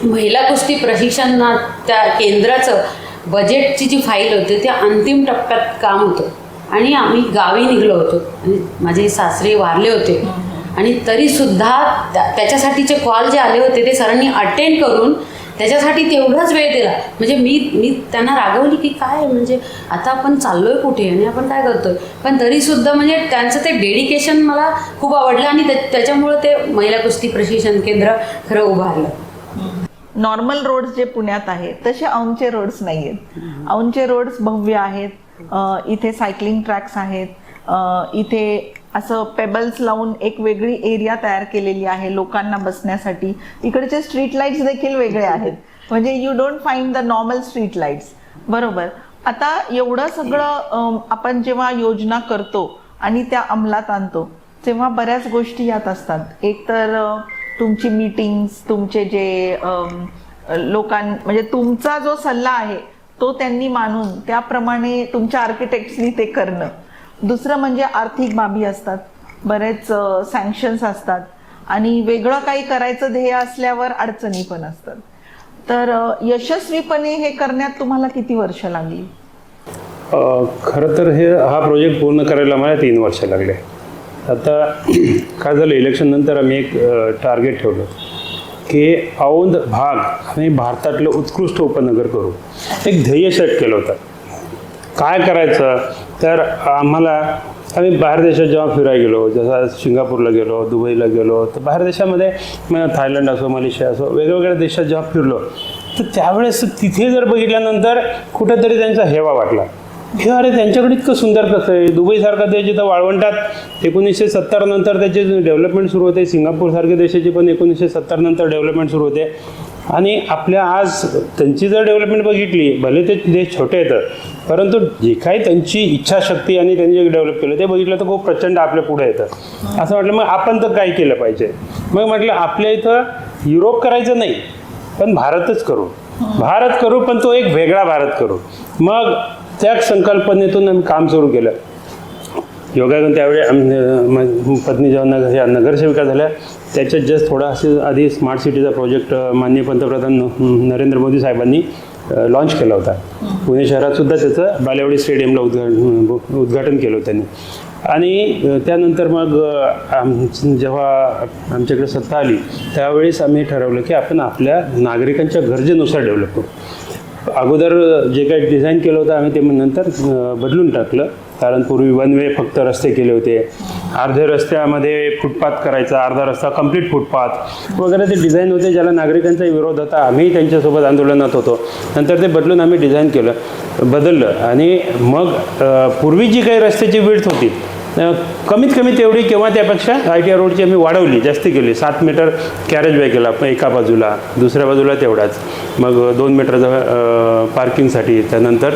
महिला कुस्ती प्रशिक्षण त्या केंद्राचं बजेटची जी फाईल होती त्या अंतिम टप्प्यात काम होतं. आणि आम्ही गावी निघलो होतो आणि माझे सासरे वारले होते. आणि तरीसुद्धा त्याच्यासाठीचे कॉल जे आले होते ते सरांनी अटेंड करून त्याच्यासाठी तेवढाच वेळ दिला. म्हणजे मी त्यांना रागवली की काय म्हणजे आता आपण चाललो आहे कुठे आणि आपण काय करतो आहे. पण तरीसुद्धा म्हणजे त्यांचं ते डेडिकेशन मला खूप आवडलं आणि त्याच्यामुळं ते महिला कुस्ती प्रशिक्षण केंद्र खरं उभारलं. नॉर्मल रोड्स जे पुण्यात आहेत तसे औंधचे रोड्स नाही आहेत. औंधचे रोड्स भव्य आहेत. इथे सायकलिंग ट्रॅक्स आहेत. इथे असं पेबल्स लावून एक वेगळी एरिया तयार केलेली आहे लोकांना बसण्यासाठी. इकडचे स्ट्रीट लाईट्स देखील वेगळे आहेत. म्हणजे you don't find the normal street lights. बरोबर. आता एवढं सगळं आपण जेव्हा योजना करतो आणि त्या अंमलात आणतो तेव्हा बऱ्याच गोष्टी यात असतात. एक तर तुमची मीटिंग्स, तुमचे जे म्हणजे तुमचा जो सल्ला आहे तो त्यांनी मानून त्याप्रमाणे तुमच्या आर्किटेक्ट्सनी ते करणं. दुसरं म्हणजे आर्थिक बाबी असतात. बरेच सँक्शन्स असतात आणि वेगळं काही करायचं ध्येय असल्यावर अडचणी पण असतात. तर यशस्वीपणे हे करण्यात तुम्हाला किती वर्ष लागली? खरं तर हा प्रोजेक्ट पूर्ण करायला मला 3 वर्ष लागले. आता काय झालं, इलेक्शन नंतर आम्ही एक टार्गेट ठेवलं की औंध भाग आणि भारतातलं उत्कृष्ट उपनगर करू. एक ध्येय सेट केलं होतं. काय करायचं तर आम्ही बाहेर देशात जेव्हा फिरायला गेलो, जसं सिंगापूरला गेलो, दुबईला गेलो, तर बाहेर देशामध्ये थायलंड असो, मलेशिया असो, वेगवेगळ्या देशात जेव्हा फिरलो तर त्यावेळेस तिथे जर बघितल्यानंतर कुठेतरी त्यांचा हेवा वाटला हे अरे त्यांच्याकडे इतकं सुंदर कसं आहे. दुबईसारखा देश जिथं वाळवंटात 1970 नंतर त्याचे डेव्हलपमेंट सुरू होते, सिंगापूरसारख्या देशाची पण 1970 नंतर डेव्हलपमेंट सुरू होते. आणि आपल्या आज त्यांची जर डेव्हलपमेंट बघितली, भले ते देश छोटे आहेत परंतु जे काही त्यांची इच्छाशक्ती आणि त्यांनी जे डेव्हलप केलं ते बघितलं तर खूप प्रचंड आपल्या पुढे येतं. असं म्हटलं मग आपण तर काय केलं पाहिजे. मग म्हटलं आपल्या इथं युरोप करायचं नाही पण भारतच करू पण तो एक वेगळा भारत करू. मग त्या संकल्पनेतून आम्ही काम सुरू केलं. योगायोगाने त्यावेळी पत्नी जेव्हा नगरसेविका झाल्या त्याच्यात जस्ट थोडा आधी स्मार्ट सिटीचा प्रोजेक्ट माननीय पंतप्रधान नरेंद्र मोदी साहेबांनी लॉन्च केला होता. पुणे शहरात सुद्धा त्याचं बालेवाडी स्टेडियमला उद्घाटन केलं त्यांनी. आणि त्यानंतर मग जेव्हा आमच्याकडे सत्ता आली त्यावेळेस आम्ही ठरवलं की आपण आपल्या नागरिकांच्या गरजेनुसार डेव्हलप करू. अगोदर जे काही डिझाईन केलं होतं आम्ही ते नंतर बदलून टाकलं. कारण पूर्वी 1 वे फक्त रस्ते केले होते, अर्धे रस्त्यामध्ये फुटपाथ करायचा, अर्धा रस्ता कंप्लीट फुटपाथ वगैरे ते डिझाईन होते ज्याला नागरिकांचा विरोध होता. आम्ही त्यांच्यासोबत आंदोलनात होतो. नंतर ते बदलून आम्ही डिझाईन बदललं आणि मग पूर्वी जी काही रस्त्याची विड्थ होती कमीत कमी तेवढी किंवा त्यापेक्षा ITR रोडची आम्ही वाढवली, जास्ती केली. 7 मीटर कॅरेज वे केला एका बाजूला, दुसऱ्या बाजूला तेवढाच. मग 2 मीटरचा पार्किंगसाठी. त्यानंतर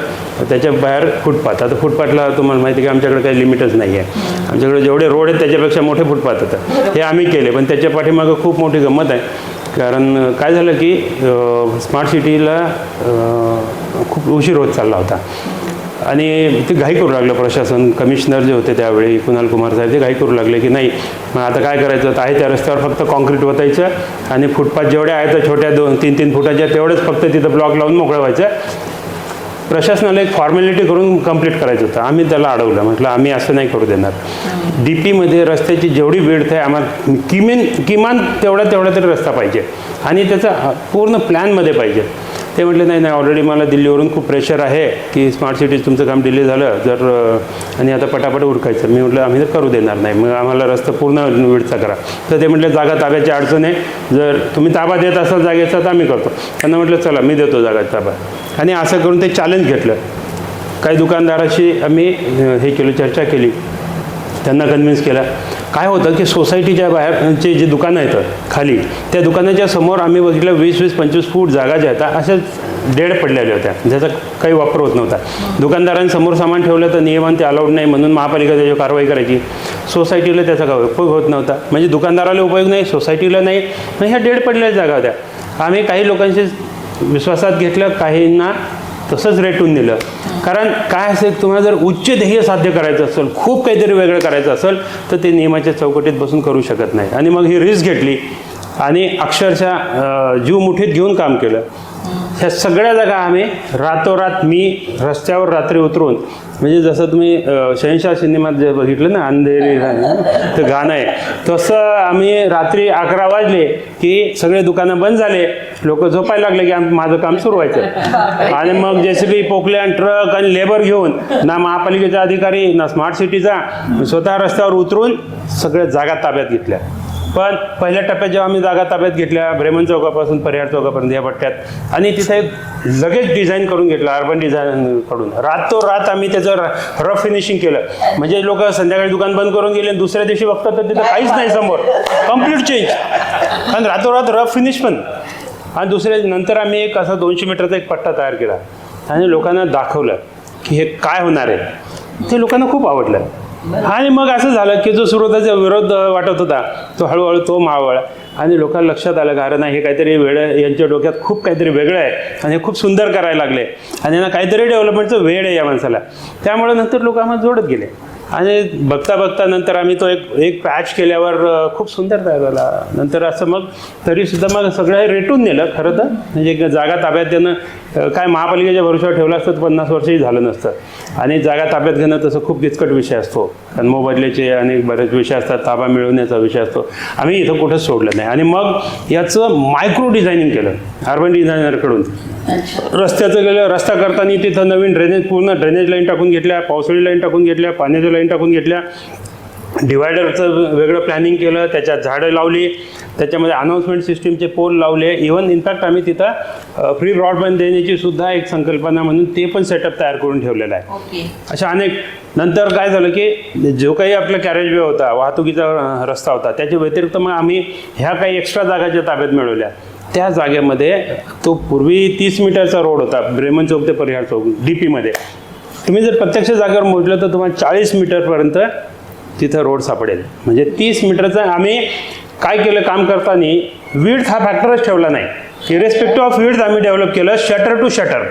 त्याच्या बाहेर फुटपाथ. आता फुटपाथला तुम्हाला माहिती आहे की आमच्याकडे काही लिमिटच नाही आहे. आमच्याकडे जेवढे रोड आहेत त्याच्यापेक्षा मोठे फुटपाथ होतं. हे आम्ही केले पण त्याच्या पाठीमागं खूप मोठी गंमत आहे. कारण काय झालं की स्मार्ट सिटीला खूप उशीर होत चालला होता आणि ते घाई करू लागलं प्रशासन. कमिशनर जे होते त्यावेळी कुणाल कुमार साहेब ते घाई करू लागले की नाही मग आता काय करायचं आहे त्या रस्त्यावर फक्त कॉन्क्रीट ओतायचं आणि फुटपाथ जेवढ्या आहेत तर छोट्या 2-3 फुटाच्या तेवढंच फक्त तिथं ब्लॉक लावून मोकळं व्हायचं. प्रशासनाला एक फॉर्मॅलिटी करून कंप्लीट करायचं होतं. आम्ही त्याला अडवलं. म्हटलं आम्ही असं नाही करू देणार. DPमध्ये रस्त्याची जेवढी विड्थ आहे आम्हाला किमान तेवढा तरी रस्ता पाहिजे आणि त्याचा पूर्ण प्लॅनमध्ये पाहिजे. ते म्हटले नाही ऑलरेडी मला दिल्लीवरून खूप प्रेशर आहे की स्मार्ट सिटीज तुमचं काम डिले झालं जर आणि आता पटापट उरकायचं. मी म्हटलं आम्ही तर करू देणार नाही, मग आम्हाला रस्ता पूर्ण विड्थचा करा. तर ते म्हटले जागा ताब्याची अडचण आहे, जर तुम्ही ताबा देत असाल जागेचा तर आम्ही करतो. त्यांना म्हटलं चला मी देतो जागा ताबा. आणि असं करून ते चॅलेंज घेतलं. काही दुकानदाराशी आम्ही हे केलं, चर्चा केली, त्यांना कन्व्हिन्स केला. काय होतं की सोसायटीच्या बाहेरचे जे दुकानं आहेत खाली त्या दुकानाच्या समोर आम्ही बघितलं 20-25 फूट जागा ज्या आहेत अशाच डेड पडलेल्या होत्या ज्याचा काही वापर होत नव्हता. दुकानदारांसमोर सामान ठेवलं तर नियमान ते अलाउड नाही म्हणून महापालिका त्याची कारवाई करायची. सोसायटीला त्याचा काय उपयोग होत नव्हता. म्हणजे दुकानदाराला उपयोग नाही, सोसायटीला नाही, मग ह्या डेड पडलेल्या जागा होत्या. आम्ही काही लोकांशी विश्वासात घेतलं, काहींना तसंच रेटून दिलं. कारण काय असेल तुम्हाला जर उच्च ध्येय साध्य करायचं असेल, खूप काहीतरी वेगळं करायचं असेल तर ते नियमाच्या चौकटीत बसून करू शकत नाही. आणि मग ही रिस्क घेतली आणि अक्षरशः जीव मुठीत घेऊन काम केलं. ह्या सगळ्या जागा आम्ही रातोरात मी रस्त्यावर रात्री उतरून म्हणजे जसं तुम्ही शहनशाह सिनेमात जे बघितलं ना अंधेरी ते गाणं आहे तसं आम्ही रात्री 11 वाजले की सगळे दुकानं बंद झाले, लोक झोपायला लागले की माझं काम सुरू व्हायचं. आणि मग JCB पोकल्यान ट्रक आणि लेबर घेऊन ना महापालिकेचा अधिकारी ना स्मार्ट सिटीचा स्वतः रस्त्यावर उतरून सगळ्या जागा ताब्यात घेतल्या. पण पहिल्या टप्प्यात जेव्हा आम्ही जागा ताब्यात घेतल्या ब्रेमन चौकापासून परिहार चौकापर्यंत या पट्ट्यात आणि तिथे लगेच डिझाईन करून घेतलं अर्बन डिझाईन कडून. रातोरात आम्ही त्याचं रफ फिनिशिंग केलं. म्हणजे लोक संध्याकाळी दुकान बंद करून गेले, दुसऱ्या दिवशी बघतात तर तिथं काहीच नाही समोर, कम्प्लीट चेंज. आणि रातोरात रफ फिनिश पण. आणि दुसऱ्या नंतर आम्ही एक असा 200 मीटरचा एक पट्टा तयार केला आणि लोकांना दाखवलं की हे काय होणार आहे. ते लोकांना खूप आवडलं. आणि मग असं झालं की जो सुरुवातीचा विरोध वाटत होता तो हळूहळू तो मावळला आणि लोकांना लक्षात आलं का अरे नाही हे काहीतरी वेळ यांच्या डोक्यात खूप काहीतरी वेगळं आहे आणि हे खूप सुंदर करायला लागले आणि यांना काहीतरी डेव्हलपमेंटचं वेळ आहे या माणसाला. त्यामुळे नंतर लोक आम्हाला जोडत गेले आणि बघता बघता नंतर आम्ही तो एक पॅच केल्यावर खूप सुंदर तयार झाला. नंतर असं मग तरीसुद्धा मग सगळं रेटून नेलं खरं तर. म्हणजे जागा ताब्यात देणं काय महापालिकेच्या भरोशावर ठेवलं असतं तर 50 वर्षही झालं नसतं. आणि जागा ताब्यात घेणं तसं खूप किचकट विषय असतो, कारण मोबदल्याचे आणि बरेच विषय असतात, ताबा मिळवण्याचा विषय असतो. आम्ही इथं कुठंच सोडलं नाही. आणि मग याचं मायक्रो डिझायनिंग केलं अर्बन डिझायनरकडून. रस्त्याचं गेलं, रस्ता करताना तिथं नवीन पूर्ण ड्रेनेज लाईन टाकून घेतल्या, पावसाळी लाईन टाकून घेतल्या, पाण्याच्या लाईन टाकून घेतल्या, डिवायडरचं वेगळं प्लॅनिंग केलं, त्याच्यात झाडं लावली, त्याच्यामध्ये अनाऊन्समेंट सिस्टीमचे पोल लावले. इव्हन इनफॅक्ट आम्ही तिथं फ्री ब्रॉडबँड देण्याची सुद्धा एक संकल्पना म्हणून ते पण सेटअप तयार करून ठेवलेलं आहे. अशा अनेक. नंतर काय झालं की जो काही आपला कॅरेज वे होता, वाहतुकीचा रस्ता होता, त्याच्या व्यतिरिक्त मग आम्ही ह्या काही एक्स्ट्रा जागाच्या ताब्यात मिळवल्या. त्या जागेमध्ये तो पूर्वी 30 मीटरचा रोड होता, ब्रेमन चौक ते परिहार चौक DPमध्ये. तुम्ही जर प्रत्यक्ष जागेवर मोजलं तर तुम्हाला 40 मीटरपर्यंत तिथं रोड सापडेल. म्हणजे 30 मीटरचा. आम्ही काय केलं काम करताना, विड्थ हा फॅक्टरच ठेवला नाही. इरेस्पेक्टिव्ह ऑफ विड्थ आम्ही डेव्हलप केलं शटर टू शटर.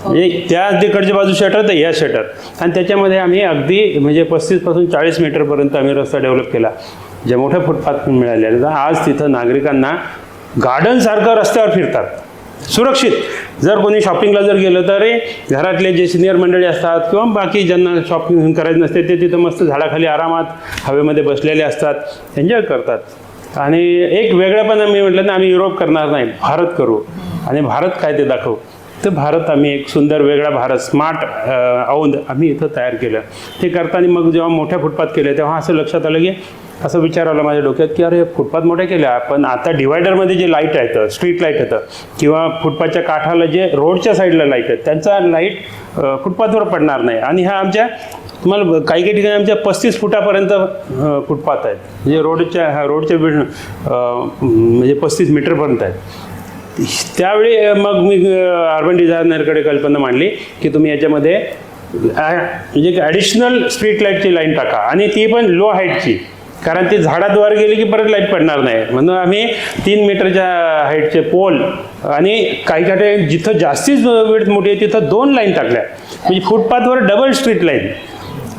म्हणजे त्या तिकडची बाजू शटर तर या शटर. आणि त्याच्यामध्ये आम्ही अगदी म्हणजे 35 पासून 40 मीटरपर्यंत आम्ही रस्ता डेव्हलप केला, जे मोठ्या फुटपाथ मिळाले. आज तिथं नागरिकांना गार्डनसारखं रस्त्यावर फिरतात सुरक्षित. जर कोणी शॉपिंगला जर गेलं तर घरातले जे सिनियर मंडळी असतात किंवा बाकी ज्यांना शॉपिंग करायचं नसते ते तिथं मस्त झाडाखाली आरामात हवेमध्ये बसलेले असतात, एन्जॉय करतात. आणि एक वेगळेपण आम्ही म्हटलं ना, आम्ही युरोप करणार नाही, भारत करू. आणि भारत काय ते दाखवू. तर भारत आम्ही एक सुंदर वेगळा भारत स्मार्ट औंध आम्ही इथं तयार केलं. ते करताना मग जेव्हा मोठ्या फुटपाथ केले तेव्हा असं लक्षात आलं की असं विचार आला माझ्या डोक्यात की अरे फुटपाथ मोठ्या केल्या, पण आता डिवायडरमध्ये जे लाईट आहेत, स्ट्रीट लाईट येतं किंवा फुटपाथच्या काठाला जे रोडच्या साईडला लाईट आहेत, त्यांचा लाईट फुटपाथवर पडणार नाही. आणि ह्या आमच्या तुम्हाला काही काही ठिकाणी आमच्या 35 फुटापर्यंत फुटपाथ आहेत, म्हणजे रोडच्या म्हणजे 35 मीटरपर्यंत आहेत. त्यावेळी मग मी अर्बन डिझायनरकडे कल्पना मांडली की तुम्ही याच्यामध्ये म्हणजे ॲडिशनल स्ट्रीट लाईटची लाईन टाका, आणि ती पण लो हाईटची, कारण ती झाडाद्वारे गेली की परत लाईट पडणार नाही. म्हणून आम्ही 3 मीटरच्या हाईटचे पोल आणि काही जिथं जास्तीच विड्थ मोठी आहे तिथं 2 लाईन टाकल्या, म्हणजे फुटपाथवर डबल स्ट्रीट लाईन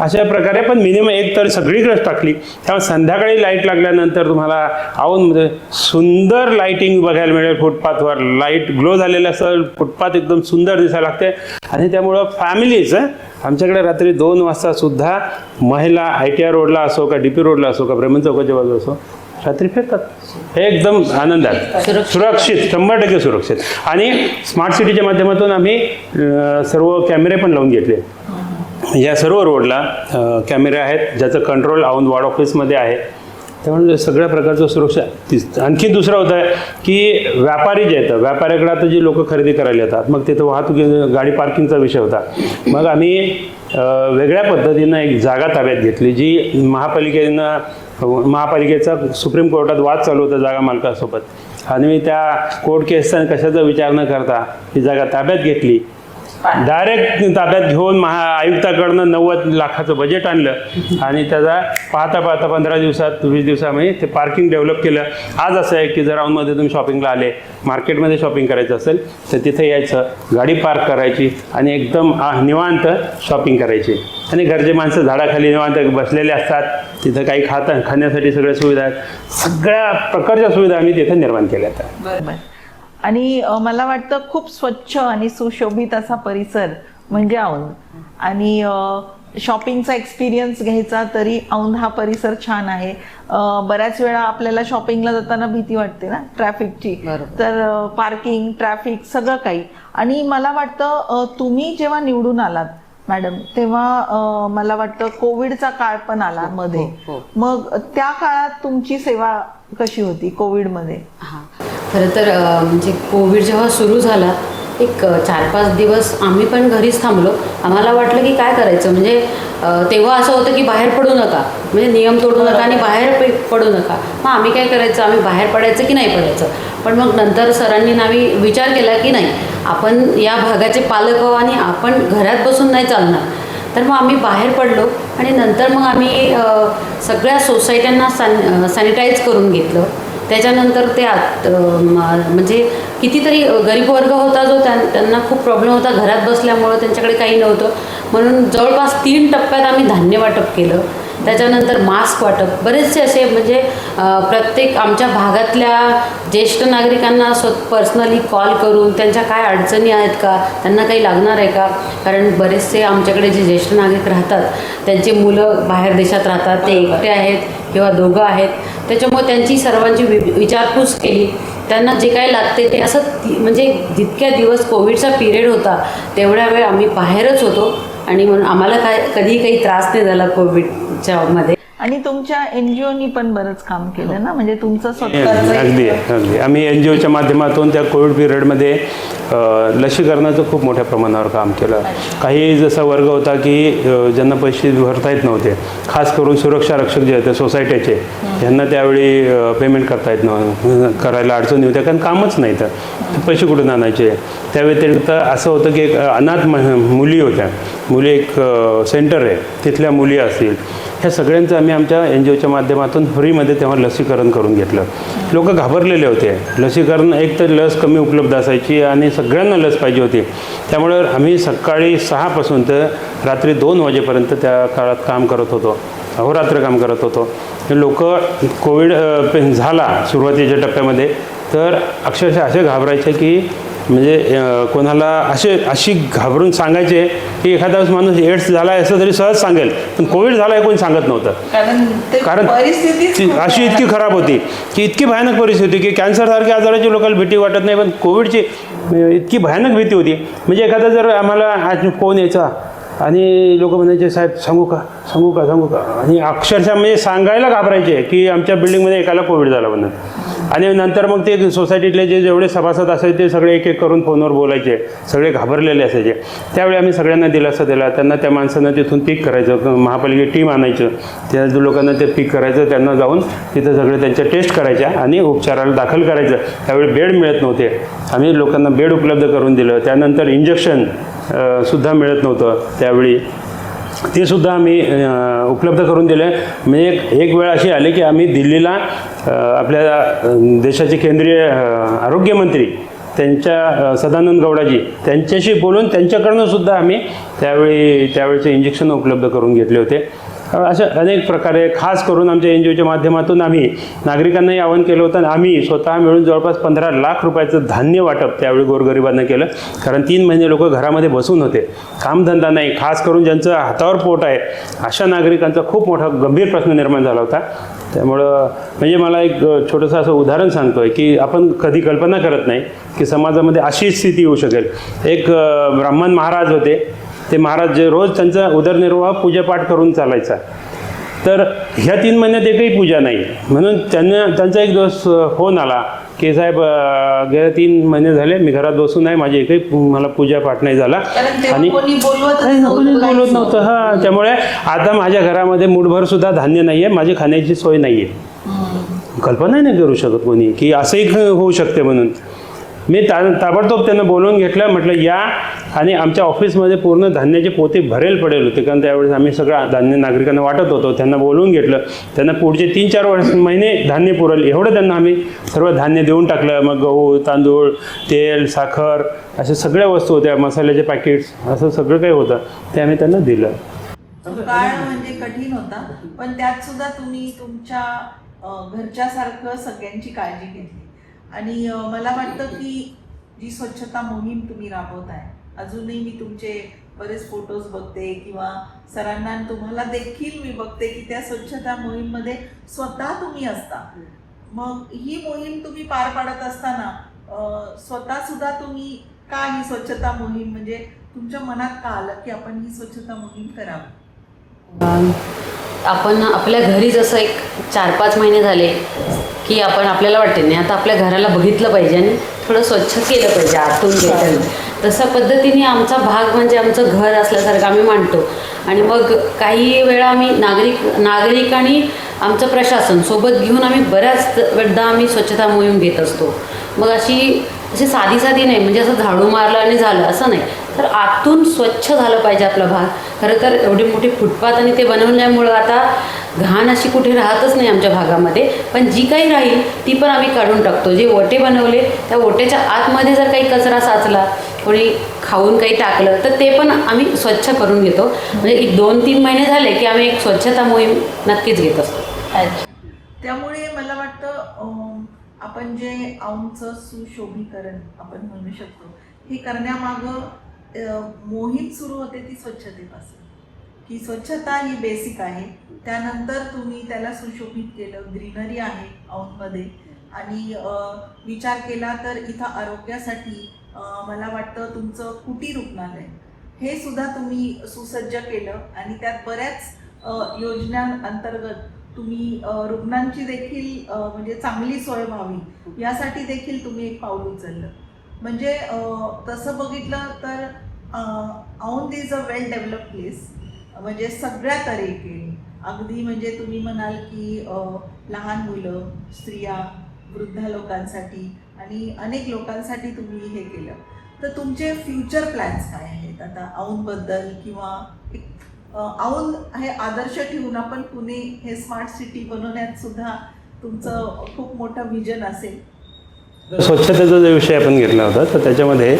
अशा प्रकारे. पण मिनिमम एक तर सगळीकडेच टाकली. त्यामुळे संध्याकाळी लाईट लागल्यानंतर तुम्हाला औंधमध्ये सुंदर लाईटिंग बघायला मिळेल. फुटपाथवर लाईट ग्लो झालेलं असं फुटपाथ एकदम सुंदर दिसायला लागते. आणि त्यामुळं फॅमिलीज आमच्याकडे रात्री 2 वाजता सुद्धा महिला ITR रोडला असो का DP रोडला असो का ब्रह्मन चौकाच्या बाजू असो रात्री फिरतात. हे एकदम आनंदात सुरक्षित 100% सुरक्षित. आणि स्मार्ट सिटीच्या माध्यमातून आम्ही सर्व कॅमेरे पण लावून घेतले. या सर्व रोडला कॅमेरे आहेत ज्याचं कंट्रोल औंध वार्ड ऑफिसमध्ये आहे. त्यामुळे सगळ्या प्रकारचं सुरक्षा. आणखी दुसरं होतं की व्यापारी जे आहेत, व्यापाऱ्याकडे आता जी लोक खरेदी करायला येतात, मग तिथं वाहतुकी गाडी पार्किंगचा विषय होता. मग आम्ही वेगळ्या पद्धतीनं एक जागा ताब्यात घेतली जी महापालिकेचा सुप्रीम कोर्टात वाद चालू होता जागा मालकासोबत. आणि मी त्या कोर्ट केसचा कशाचा विचार न करता ही जागा ताब्यात घेतली. डायरेक्ट ताब्यात घेऊन आयुक्ताकडनं 90 लाखाचं बजेट आणलं आणि त्याचा पाहता 15 दिवसात 20 दिवसामध्ये ते पार्किंग डेव्हलप केलं. आज असं आहे की जर औंधमध्ये तुम्ही शॉपिंगला आले, मार्केटमध्ये शॉपिंग करायचं असेल तर तिथे यायचं, गाडी पार्क करायची आणि एकदम निवांत शॉपिंग करायची. आणि घरचे माणसं झाडाखाली निवांत बसलेले असतात. तिथं काही खाण्यासाठी सगळ्या सुविधा आहेत. सगळ्या प्रकारच्या सुविधा आम्ही तिथे निर्माण केल्या आहेत. बरोबर. आणि मला वाटतं खूप स्वच्छ आणि सुशोभित असा परिसर म्हणजे औंध. आणि शॉपिंगचा एक्सपिरियन्स घ्यायचा तरी औंध हा परिसर छान आहे. बऱ्याच वेळा आपल्याला शॉपिंगला जाताना भीती वाटते ना ट्रॅफिकची, तर पार्किंग, ट्रॅफिक सगळं काही. आणि मला वाटतं तुम्ही जेव्हा निवडून आलात मॅडम तेव्हा मला वाटतं कोविडचा काळ पण आला मध्ये. मग त्या काळात तुमची सेवा कशी होती कोविडमध्ये? खरं तर म्हणजे कोविड जेव्हा सुरू झाला एक 4-5 दिवस आम्ही पण घरीच थांबलो. आम्हाला वाटलं की काय करायचं, म्हणजे तेव्हा असं होतं की बाहेर पडू नका, म्हणजे नियम तोडू नका आणि बाहेर पडू नका. मग आम्ही काय करायचं, आम्ही बाहेर पडायचं की नाही पडायचं. पण मग नंतर सरांनी विचार केला की नाही, आपण या भागाचे पालक आहोत आणि आपण घरात बसून नाही चालणार. तर मग आम्ही बाहेर पडलो आणि नंतर मग आम्ही सगळ्या सोसायट्यांना सॅनिटाईज करून घेतलं. त्याच्यानंतर ते म्हणजे कितीतरी गरीब वर्ग होता जो त्यांना खूप प्रॉब्लेम होता, घरात बसल्यामुळं त्यांच्याकडे काही नव्हतं, म्हणून जवळपास 3 टप्प्यात आम्ही धान्य वाटप केलं. त्याच्यानंतर मास्क वाटप, बरेचसे असे म्हणजे प्रत्येक आमच्या भागातल्या ज्येष्ठ नागरिकांना पर्सनली कॉल करून त्यांच्या काय अडचणी आहेत का, त्यांना काही लागणार आहे का, कारण बरेचसे आमच्याकडे जे ज्येष्ठ नागरिक राहतात त्यांचे मुलं बाहेर देशात राहतात, ते एकटे आहेत किंवा दोघं आहेत, त्याच्यामुळे त्यांची सर्वांची विचारपूस केली. त्यांना जे काही लागते ते असं म्हणजे जितक्या दिवस कोविडचा पिरियड होता तेवढ्या वेळ आम्ही बाहेरच होतो आणि म्हणून आम्हाला कधीही काही त्रास नाही झाला कोविडच्या मध्ये. आणि तुमच्या NGOनी पण बरंच काम केलं ना, म्हणजे तुमचं अगदी स्वतःचं अगदी आम्ही NGOच्या माध्यमातून त्या कोविड पिरियडमध्ये लसीकरणाचं खूप मोठ्या प्रमाणावर काम केलं. काही जसा वर्ग होता की ज्यांना पैसे भरता येत नव्हते, खास करून सुरक्षा रक्षक जे होते सोसायटीचे, यांना त्यावेळी पेमेंट करता येत नव्हतं, करायला अडचणी होत्या कारण कामच नाही, तर पैसे कुठून आणायचे. त्या व्यतिरिक्त असं होतं की एक अनाथ मुली होत्या, मुली एक सेंटर आहे तिथल्या मुली असतील, ह्या सगळ्यांचं आम्ही आमच्या NGOच्या माध्यमातून फ्रीमध्ये तेव्हा लसीकरण करून घेतलं. लोक घाबरलेले होते, लसीकरण एक तर लस कमी उपलब्ध असायची आणि सगळ्यांना लस पाहिजे होती, त्यामुळे आम्ही सकाळी 6 पासून तर रात्री 2 वाजेपर्यंत त्या काळात काम करत होतो, अहोरात्र काम करत होतो. लोक कोविड झाला सुरुवातीच्या टप्प्यामध्ये तर अक्षरशः असे घाबरायचे की म्हणजे कोणाला अशी घाबरून सांगायचे की एखादा माणूस एड्स झाला आहे असं तरी सहज सांगेल, पण कोविड झाला आहे कोणी सांगत नव्हतं, कारण परिस्थिती अशी इतकी खराब होती की इतकी भयानक परिस्थिती होती की कॅन्सरसारख्या आजाराची लोकांना भीती वाटत नाही, पण कोविडची इतकी भयानक भीती होती. म्हणजे एखादा जर आम्हाला आज फोन यायचा आणि लोक म्हणायचे साहेब सांगू का सांगू का सांगू का, आणि अक्षरशः म्हणजे सांगायला घाबरायचे की आमच्या बिल्डिंगमध्ये एकाला कोविड झाला म्हणून. आणि नंतर मग ते सोसायटीतले जेवढे सभासद असायचे ते सगळे एक एक करून फोनवर बोलायचे, सगळे घाबरलेले असायचे. त्यावेळी आम्ही सगळ्यांना दिलासा दिला, त्यांना त्या माणसांना तिथून पिक करायचं, महापालिकेची टीम आणायचं, त्या लोकांना ते पिक करायचं, त्यांना जाऊन तिथं सगळे त्यांच्या टेस्ट करायच्या आणि उपचाराला दाखल करायचं. त्यावेळी बेड मिळत नव्हते, आम्ही लोकांना बेड उपलब्ध करून दिलं. त्यानंतर इंजेक्शन सुद्धा मिळत नव्हतं त्यावेळी, ते सुद्धा आम्ही उपलब्ध करून दिले. म्हणजे एक वेळ अशी आली की आम्ही दिल्लीला आपल्या देशाचे केंद्रीय आरोग्यमंत्री त्यांच्या सदानंद गौडाजी त्यांच्याशी बोलून त्यांच्याकडनं सुद्धा आम्ही त्यावेळेचे इंजेक्शन उपलब्ध करून घेतले होते. अशा अनेक प्रकारे खास करून आमच्या NGOच्या माध्यमातून आम्ही नागरिकांनाही आवाहन केलं होतं आणि आम्ही स्वतः मिळून जवळपास 15 लाख रुपयाचं धान्य वाटप त्यावेळी गोरगरिबांना केलं. कारण 3 महिने लोक घरामध्ये बसून होते, कामधंदा नाही, खास करून ज्यांचं हातावर पोट आहे अशा नागरिकांचा खूप मोठा गंभीर प्रश्न निर्माण झाला होता. त्यामुळं म्हणजे मला एक छोटंसं असं उदाहरण सांगतो आहे की आपण कधी कल्पना करत नाही की समाजामध्ये अशी स्थिती येऊ शकेल. एक ब्राह्मण महाराज होते, ते महाराज जे रोज त्यांचा उदरनिर्वाह पूजापाठ करून चालायचा, तर ह्या 3 महिन्यात एकही पूजा नाही, म्हणून त्यांचा एक दिवस फोन आला की साहेब गेल्या 3 महिने झाले मी घरात बसून आहे, माझी एकही मला पूजापाठ नाही झाला आणि कोणी बोलवत नव्हतं. हां, त्यामुळे आता माझ्या घरामध्ये मुठभर सुद्धा धान्य नाही आहे, माझी खाण्याची सोय नाही आहे. कल्पना नाही करू शकत कोणी की असंही होऊ शकते. म्हणून मी ताबडतोब त्यांना बोलवून घेतलं, म्हटलं या आणि आमच्या ऑफिसमध्ये पूर्ण धान्याचे पोते भरेल पडेल होते, कारण त्यावेळेस आम्ही सगळं धान्य नागरिकांना वाटत होतो. त्यांना बोलवून घेतलं, त्यांना पुढचे 3-4 महिने धान्य पुरेल एवढं त्यांना आम्ही सर्व धान्य देऊन टाकलं. मग गहू, तांदूळ, तेल, साखर अशा सगळ्या वस्तू होत्या, मसाल्याचे पॅकेट्स, असं सगळं काही होतं ते आम्ही त्यांना दिलं. काळ म्हणजे कठीण होता, पण त्यात सुद्धा तुम्ही तुमच्या घरच्यासारखं सगळ्यांची काळजी घेतली. आणि मला वाटतं की जी स्वच्छता मोहीम तुम्ही राबवताय, अजूनही मी तुमचे बरेच फोटोज बघते किंवा सरांना तुम्हाला देखील मी बघते की त्या स्वच्छता मोहीममध्ये स्वतः तुम्ही असता. मग ही मोहीम तुम्ही पार पाडत असताना स्वतः सुद्धा तुम्ही का ही स्वच्छता मोहीम म्हणजे तुमच्या मनात का आलं की आपण ही स्वच्छता मोहीम करावी? आपण आपल्या घरी जसं एक 4-5 महिने झाले की आपल्याला वाटते नाही आता आपल्या घराला बघितलं पाहिजे आणि थोडं स्वच्छ केलं पाहिजे आतून गेलं, तशा पद्धतीने आमचा भाग म्हणजे आमचं घर असल्यासारखं आम्ही मांडतो. आणि मग काही वेळा आम्ही नागरिक आणि आमचं प्रशासन सोबत घेऊन आम्ही बऱ्याच वेळदा आम्ही स्वच्छता मोहीम घेत असतो. मग अशी अशी साधी साधी नाही, म्हणजे असं झाडू मारलं आणि झालं असं नाही, तर आतून स्वच्छ झालं पाहिजे आपला भाग. खरं तर एवढी मोठी फुटपाथ आणि ते बनवल्यामुळं आता घाण अशी कुठे राहतच नाही आमच्या भागामध्ये. पण जी काही राहील ती पण आम्ही काढून टाकतो. जे ओटे बनवले त्या ओट्याच्या आतमध्ये जर काही कचरा साचला, कोणी खाऊन काही टाकलं, तर ते पण आम्ही स्वच्छ करून घेतो. म्हणजे एक 2-3 महिने झाले की आम्ही एक स्वच्छता मोहीम नक्कीच घेत असतो. त्यामुळे मला वाटतं आपण जे औंधचं सुशोभीकरण आपण म्हणू शकतो, हे करण्यामागं मोहीम सुरू होते ती स्वच्छतेपासून, की स्वच्छता ही बेसिक आहे. त्यानंतर तुम्ही त्याला सुशोभित केलं, ग्रीनरी आहे औंधमध्ये, आणि विचार केला तर इथं आरोग्यासाठी मला वाटतं तुमचं कुटीर रुग्णालय हे सुद्धा तुम्ही सुसज्ज केलं, आणि त्यात बऱ्याच योजनांअंतर्गत तुम्ही रुग्णांची देखील म्हणजे चांगली सोय व्हावी यासाठी देखील तुम्ही एक पाऊल उचललं. म्हणजे तसं बघितलं तर Aundh is a well develop place, म्हणजे सगळ्या तऱ्हेने, अगदी म्हणजे तुम्ही म्हणाल की लहान मुलं, स्त्रिया, वृद्ध लोकांसाठी आणि अनेक लोकांसाठी तुम्ही हे केलं. तर तुमचे फ्युचर प्लॅन्स काय आहेत आता औंधबद्दल, किंवा औंध हे आदर्श ठेवून आपण पुणे हे स्मार्ट सिटी बनवण्यात सुद्धा तुमचं खूप मोठं विजन असेल? स्वच्छतेचा जो विषय आपण घेतला होता, तर त्याच्यामध्ये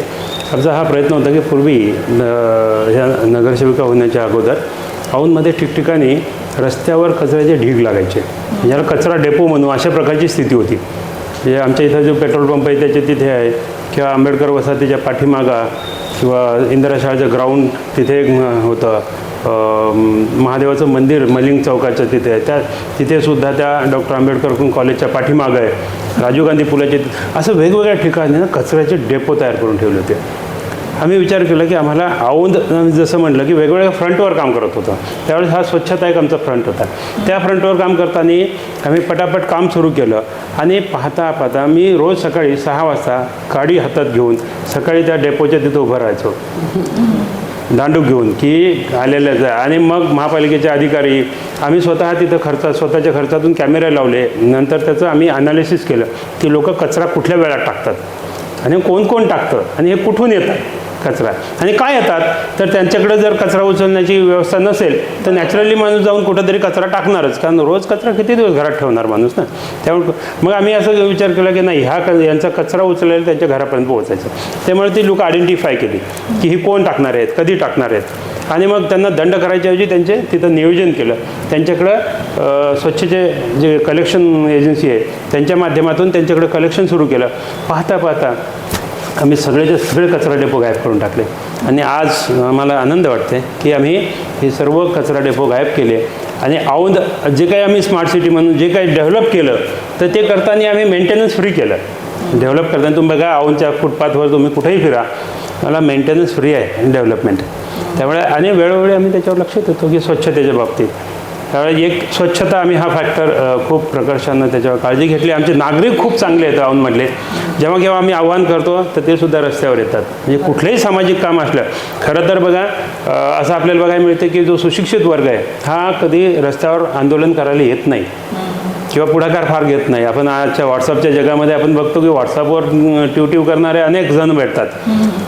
आमचा हा प्रयत्न होता की पूर्वी ह्या नगरसेविका होण्याच्या अगोदर औंधमध्ये ठिकठिकाणी रस्त्यावर कचऱ्याचे ढीग लागायचे, ज्याला कचरा डेपो म्हणू अशा प्रकारची स्थिती होती. म्हणजे आमच्या इथं जो पेट्रोल पंप आहे त्याच्या तिथे आहे, किंवा आंबेडकर वसाहतीच्या पाठीमागा, किंवा इंदिरा शाळेचं ग्राउंड तिथे होतं, महादेवाचं मंदिर मलिंग चौकाच्या तिथे आहे, तिथेसुद्धा त्या डॉक्टर आंबेडकर कॉलेजच्या पाठीमागं आहे, राजीव गांधी पुलाच्या असं वेगवेगळ्या ठिकाणी कचऱ्याचे डेपो तयार करून ठेवले होते. आम्ही विचार केला की आम्हाला औंध जसं म्हटलं की वेगवेगळ्या फ्रंटवर काम करत होतं, त्यावेळेस हा स्वच्छता एक आमचा फ्रंट होता. त्या फ्रंटवर काम करताना आम्ही पटापट काम सुरू केलं, आणि पाहता मी रोज सकाळी 6 वाजता काडी हातात घेऊन सकाळी त्या डेपोच्या तिथं उभं राहायचो, दांडूक घेऊन की आलेल्याच आहे. आणि मग महापालिकेचे अधिकारी, आम्ही स्वतः तिथं स्वतःच्या खर्चातून कॅमेरे लावले. नंतर त्याचं आम्ही ॲनालिसिस केलं की लोक कचरा कुठल्या वेळात टाकतात आणि कोण टाकतं आणि हे कुठून येतात कचरा आणि काय येतात. तर त्यांच्याकडे जर कचरा उचलण्याची व्यवस्था नसेल तर नॅचरली माणूस जाऊन कुठंतरी कचरा टाकणारच, कारण रोज कचरा किती दिवस घरात ठेवणार माणूस ना. त्यामुळे मग आम्ही असं विचार केला की नाही, यांचा कचरा उचलायला त्यांच्या घरापर्यंत पोहोचायचं. त्यामुळे ती लोक आयडेंटिफाय केली की ही कोण टाकणार आहेत, कधी टाकणार आहेत, आणि मग त्यांना दंड करायच्याऐवजी त्यांचे तिथं नियोजन केलं. त्यांच्याकडं स्वच्छचे जे कलेक्शन एजन्सी आहे त्यांच्या माध्यमातून त्यांच्याकडे कलेक्शन सुरू केलं. पाहता आम्ही सगळे कचरा डेपो गायब करून टाकले, आणि आज मला आनंद वाटते की आम्ही हे सर्व कचरा डेपो गायब केले. आणि औंध जे काही आम्ही स्मार्ट सिटी म्हणून जे काही डेव्हलप केलं, तर ते करताना आम्ही मेंटेनन्स फ्री केलं. डेव्हलप करताना तुम्ही बघा औंधच्या फुटपाथवर तुम्ही कुठेही फिरा, मला मेंटेनन्स फ्री आहे डेव्हलपमेंट. त्यामुळे आणि वेळोवेळी आम्ही त्याच्यावर लक्ष देतो की स्वच्छतेच्या बाबतीत. त्यावेळी एक स्वच्छता आम्ही हा फॅक्टर खूप प्रकर्षानं त्याच्यावर काळजी घेतली. आमचे नागरिक खूप चांगले आहेत औंधमधले. जेव्हा केव्हा आम्ही आव्हान करतो तर ते सुद्धा रस्त्यावर येतात. म्हणजे कुठलंही सामाजिक काम असलं, खरं तर बघा असं आपल्याला बघायला मिळते की जो सुशिक्षित वर्ग आहे हा कधी रस्त्यावर आंदोलन करायला येत नाही किंवा पुढाकार फार घेत नाही. आपण आजच्या व्हॉट्सअपच्या जगामध्ये आपण बघतो की व्हॉट्सअपवर ट्यूट्यू करणारे अनेक जण भेटतात,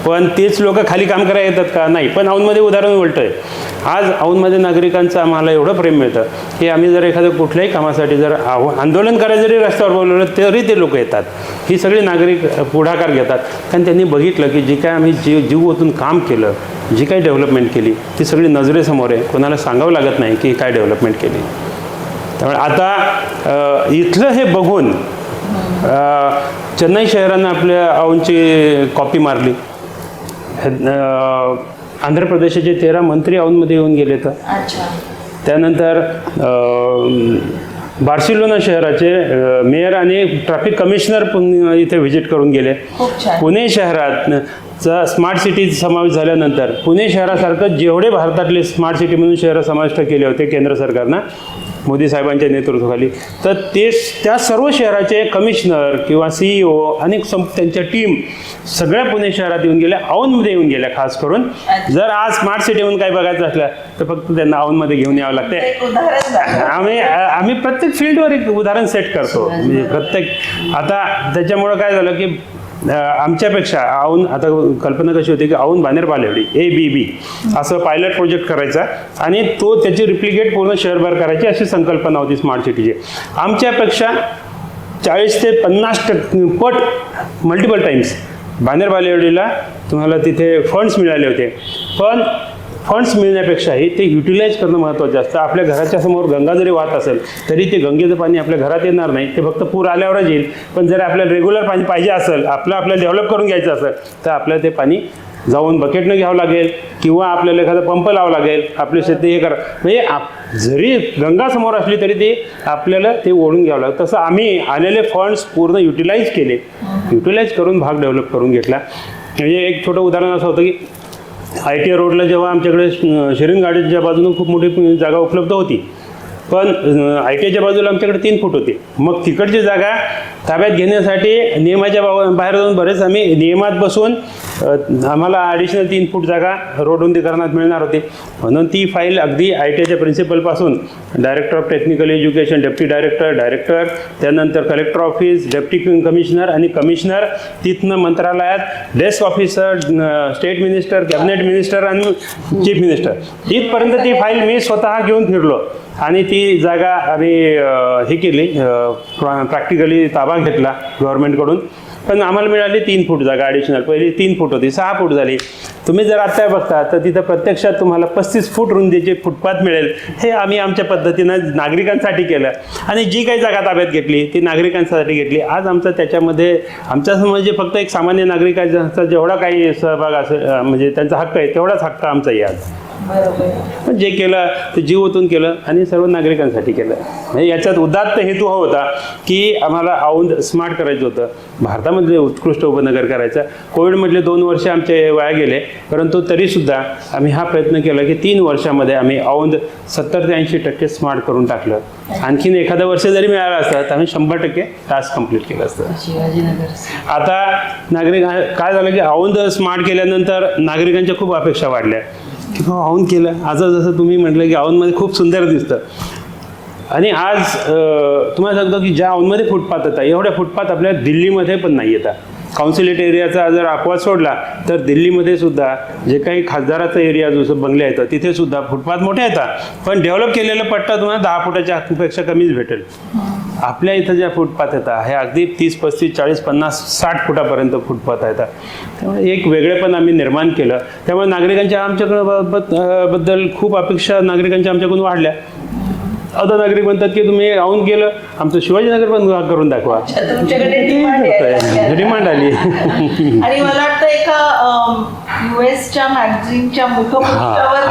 पण तेच लोक खाली काम करायला येतात का? नाही. पण औंधमध्ये उदाहरण उलटं आहे. आज औंधमध्ये नागरिकांचं आम्हाला एवढं प्रेम मिळतं की आम्ही जर एखाद्या कुठल्याही कामासाठी जर आंदोलन करायला जरी रस्त्यावर बोलवलं तरी ते लोक येतात. ही सगळी नागरिक पुढाकार घेतात, कारण त्यांनी बघितलं की जे काय आम्ही जीव ओतून काम केलं, जी काही डेव्हलपमेंट केली ती सगळी नजरेसमोर आहे. कोणाला सांगावं लागत नाही की काय डेव्हलपमेंट केली. त्यामुळे आता इथलं हे बघून चेन्नई शहरानं आपल्या औंधची कॉपी मारली. आंध्र प्रदेशाचे 13 मंत्री औंधमध्ये येऊन गेले. तर त्यानंतर बार्सिलोना शहराचे मेयर आणि ट्रॅफिक कमिशनर इथे व्हिजिट करून गेले. पुणे शहरात स्मार्ट सिटी समावेश झाल्यानंतर पुणे शहरासारखं जेवढे भारतातले स्मार्ट सिटी म्हणून शहरं समाविष्ट केले होते केंद्र सरकारनं मोदी साहेबांच्या नेतृत्वाखाली, तर त्या सर्व शहराचे कमिशनर किंवा CEO आणि त्यांच्या टीम सगळ्या पुणे शहरात येऊन गेल्या, औंधमध्ये येऊन गेल्या. खास करून जर आज स्मार्ट सिटी म्हणून काही बघायचं असलं तर फक्त त्यांना औंधमध्ये घेऊन यावं लागते. आम्ही प्रत्येक फील्डवर एक उदाहरण सेट करतो. म्हणजे प्रत्येक आता त्याच्यामुळं काय झालं की आमच्यापेक्षा औंध, आता कल्पना कशी होती की औंध बाणेर बालेवाडी ABB असं पायलट प्रोजेक्ट करायचा आणि तो त्याची रिप्लिकेट पूर्ण शहरभर करायची अशी संकल्पना होती स्मार्ट सिटीची. आमच्यापेक्षा 40 ते 50% पट मल्टिपल टाइम्स बाणेर बालेवाडीला तुम्हाला तिथे फंड्स मिळाले होते. पण फंड्स मिळण्यापेक्षाही ते युटिलाइज करणं महत्त्वाचं असतं. आपल्या घराच्या समोर गंगा जरी वाहत असेल तरी ते गंगेचं पाणी आपल्या घरात येणार नाही, ते फक्त पूर आल्यावरच येईल. पण जर आपल्याला रेग्युलर पाणी पाहिजे असेल, आपल्याला डेव्हलप करून घ्यायचं असेल तर आपल्याला ते पाणी जाऊन बकेटनं घ्यावं लागेल किंवा आपल्याला एखादा पंप लावावा लागेल. आपले शेती हे करा म्हणजे जरी गंगा समोर असली तरी ते आपल्याला ते ओढून घ्यावं लागतं. तसं आम्ही आलेले फंड्स पूर्ण युटिलाइज केले, युटिलाइज करून भाग डेव्हलप करून घेतला. म्हणजे एक छोटं उदाहरण असं होतं की ITI रोडला जेव्हा आमच्याकडे शिरीन गार्डनच्या बाजूने खूप मोठी जागा उपलब्ध होती, पण ITIच्या बाजूला आमच्याकडे 3 फूट होते. मग तिकडची जागा ताब्यात घेण्यासाठी नियमाच्या बाहेर जाऊन बरेच आम्ही नियमात बसून आम्हाला ॲडिशनल 3 फूट जागा रोड रुंदीकरणात मिळणार होती. म्हणून ती फाईल अगदी ITIच्या प्रिन्सिपलपासून director of technical education, deputy director, त्यानंतर कलेक्टर ऑफिस, डेप्टी कमिशनर आणि कमिशनर, तिथनं मंत्रालयात desk officer, state minister, cabinet minister आणि चीफ मिनिस्टर, इथपर्यंत ती फाईल मी स्वतः घेऊन फिरलो आणि ती जागा आम्ही हे केली, प्रॅक्टिकली ताबा घेतला गव्हर्नमेंटकडून. पण आम्हाला मिळाली 3 फूट जागा ॲडिशनल. पहिली 3 फूट होती, 6 फूट झाली. तुम्ही जर आत्ता बघता तर तिथं प्रत्यक्षात तुम्हाला 35 फूट रुंदीचे फुटपाथ मिळेल. हे आम्ही आमच्या पद्धतीनं नागरिकांसाठी केलं आणि जी काही जागा ताब्यात घेतली ती नागरिकांसाठी घेतली. आज आमचा त्याच्यामध्ये आमच्या म्हणजे फक्त एक सामान्य नागरिकांचा जेवढा काही सहभाग असेल म्हणजे त्यांचा हक्क आहे तेवढाच हक्क आमचा आहे आज. पण जे केलं ते जीव ओतून केलं आणि सर्व नागरिकांसाठी केलं. म्हणजे याच्यात उदात्त हेतू हा होता की आम्हाला औंध स्मार्ट करायचं होतं, भारतामधले उत्कृष्ट उपनगर करायचं. कोविडमधले 2 वर्ष आमचे वाया गेले, परंतु तरीसुद्धा आम्ही हा प्रयत्न केला की 3 वर्षामध्ये आम्ही औंध 70 ते 80% स्मार्ट करून टाकलं. आणखीन एखादं वर्ष जरी मिळालं असतं तर आम्ही 100% टास्क कंप्लीट केलं असतं. शिवाजीनगर आता नागरिक काय झालं की औंध स्मार्ट केल्यानंतर नागरिकांच्या खूप अपेक्षा वाढल्या की औंध केलं. आज जसं तुम्ही म्हटलं की औंधमध्ये खूप सुंदर दिसतं आणि आज तुम्हाला सांगतो की ज्या औंधमध्ये फुटपाथ येतात एवढ्या फुटपाथ आपल्या दिल्लीमध्ये पण नाही येतात. काउन्सिलेट एरियाचा जर अपवाद सोडला तर दिल्लीमध्ये सुद्धा जे काही खासदाराचा एरिया जसं बंगले येतं तिथे सुद्धा फुटपाथ मोठे येतात, पण डेव्हलप केलेलं पट्टा तुम्हाला 10 फुटाच्या पेक्षा कमीच भेटेल. आपल्या इथं ज्या फुटपाथ येतात हे अगदी 30, 35, 40, 50, 60 फुटापर्यंत फुटपाथ येतात. त्यामुळे एक वेगळेपण आम्ही निर्माण केलं. त्यामुळे नागरिकांच्या आमच्याकडं बद्दल खूप अपेक्षा नागरिकांच्या आमच्याकडून वाढल्या. आता नागरिक म्हणतात की तुम्ही औंध केलं, आमचं शिवाजीनगर पण करून दाखवा. तुमच्याकडे डिमांड आली. आणि मला वाटतं एका US मॅगझिनच्या मुखपृष्ठावर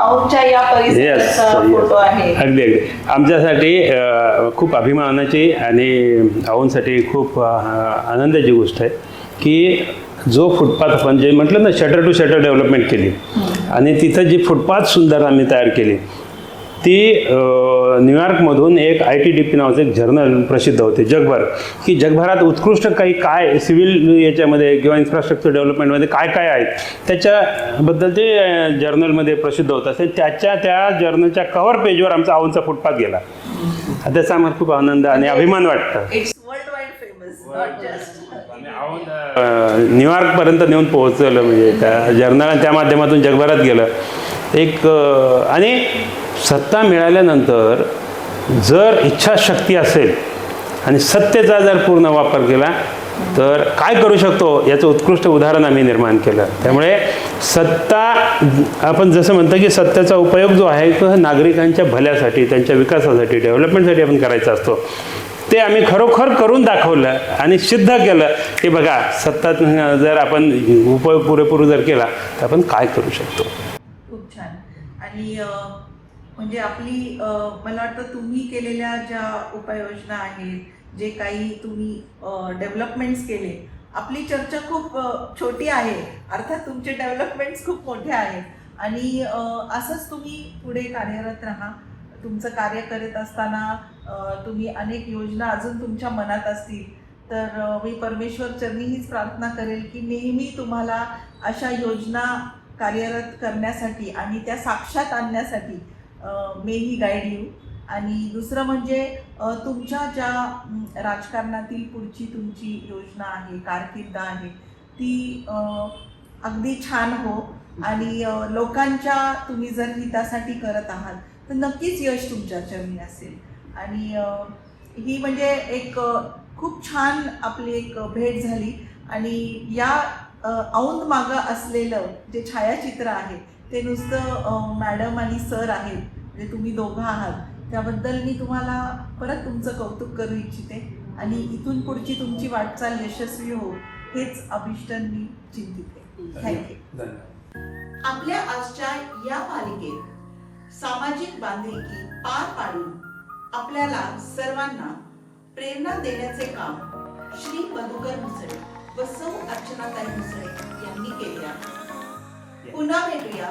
औंधच्या या परिसराचा फोटो आहे. अगदी आमच्यासाठी खूप अभिमानाची आणि औंधसाठी खूप आनंदाची गोष्ट आहे की जो फुटपाथ आपण जे म्हटलं ना शटर टू शटर डेव्हलपमेंट केली आणि तिथं जी फुटपाथ सुंदर आम्ही तयार केली ती न्यूयॉर्कमधून एक ITDP नावाचं एक जर्नल प्रसिद्ध होते जगभर, की जगभरात उत्कृष्ट काही काय सिव्हिल याच्यामध्ये किंवा इन्फ्रास्ट्रक्चर डेव्हलपमेंटमध्ये काय काय आहेत त्याच्याबद्दल ते जर्नलमध्ये प्रसिद्ध होतं असेल. त्या जर्नलच्या कव्हर पेजवर आमचा औंधचा फुटपाथ गेला. त्याचा आम्हाला खूप आनंद आणि अभिमान वाटतं. न्यूयॉर्कपर्यंत नेऊन पोहोचलं म्हणजे त्या जर्नल त्या माध्यमातून जगभरात गेलं. एक आणि सत्ता मिळाल्यानंतर जर इच्छाशक्ती असेल आणि सत्तेचा जर पूर्ण वापर केला तर काय करू शकतो याचं उत्कृष्ट उदाहरण आम्ही निर्माण केलं. त्यामुळे सत्ता आपण जसं म्हणतो की सत्तेचा उपयोग जो आहे तो नागरिकांच्या भल्यासाठी, त्यांच्या विकासासाठी, डेव्हलपमेंटसाठी आपण करायचा असतो. ते आम्ही खरोखर करून दाखवलं आणि सिद्ध केलं की बघा सत्ता जर आपण उपयोग पुरेपूर जर केला तर आपण काय करू शकतो. खूप छान. आणि म्हणजे आपली मला वाटतं तुम्ही केलेल्या ज्या उपाययोजना आहेत, जे काही तुम्ही डेव्हलपमेंट्स केले, आपली चर्चा खूप छोटी आहे. अर्थात तुमचे डेव्हलपमेंट्स खूप मोठे आहेत आणि असंच तुम्ही पुढे कार्यरत राहा. तुमचं कार्य करत असताना तुम्ही अनेक योजना अजून तुमच्या मनात असतील तर मी परमेश्वर चरणी हीच प्रार्थना करेल की नेहमी तुम्हाला अशा योजना कार्यरत करण्यासाठी आणि त्या साक्षात आणण्यासाठी मे ही गाईड यू. आणि दुसरं म्हणजे तुमच्या ज्या राजकारणातील पुढची तुमची योजना आहे, कारकीर्द आहे, ती अगदी छान हो आणि लोकांच्या तुम्ही जर हितासाठी करत आहात तर नक्कीच यश तुमच्या चरणी असेल. आणि ही म्हणजे एक खूप छान आपली एक भेट झाली. आणि या औंध मागं असलेलं जे छायाचित्र आहे ते नुसतं मॅडम आणि सर आहेत, म्हणजे तुम्ही दोघं आहात, त्याबद्दल मी तुम्हाला परत तुमचं कौतुक करू इच्छिते. आणि इथून पुढची तुमची वाटचाल यशस्वी हो हेच अभिष्ट मी चिंतिते. थँक्यू. आपल्या आजच्या या मालिकेत सामाजिक बांधिलकी पार पाडून आपल्याला सर्वांना प्रेरणा देण्याचे काम श्री मधुकर मुसळे व सौ अर्चनाताई मुसळे यांनी केले आहे. पुन्हा भेटूया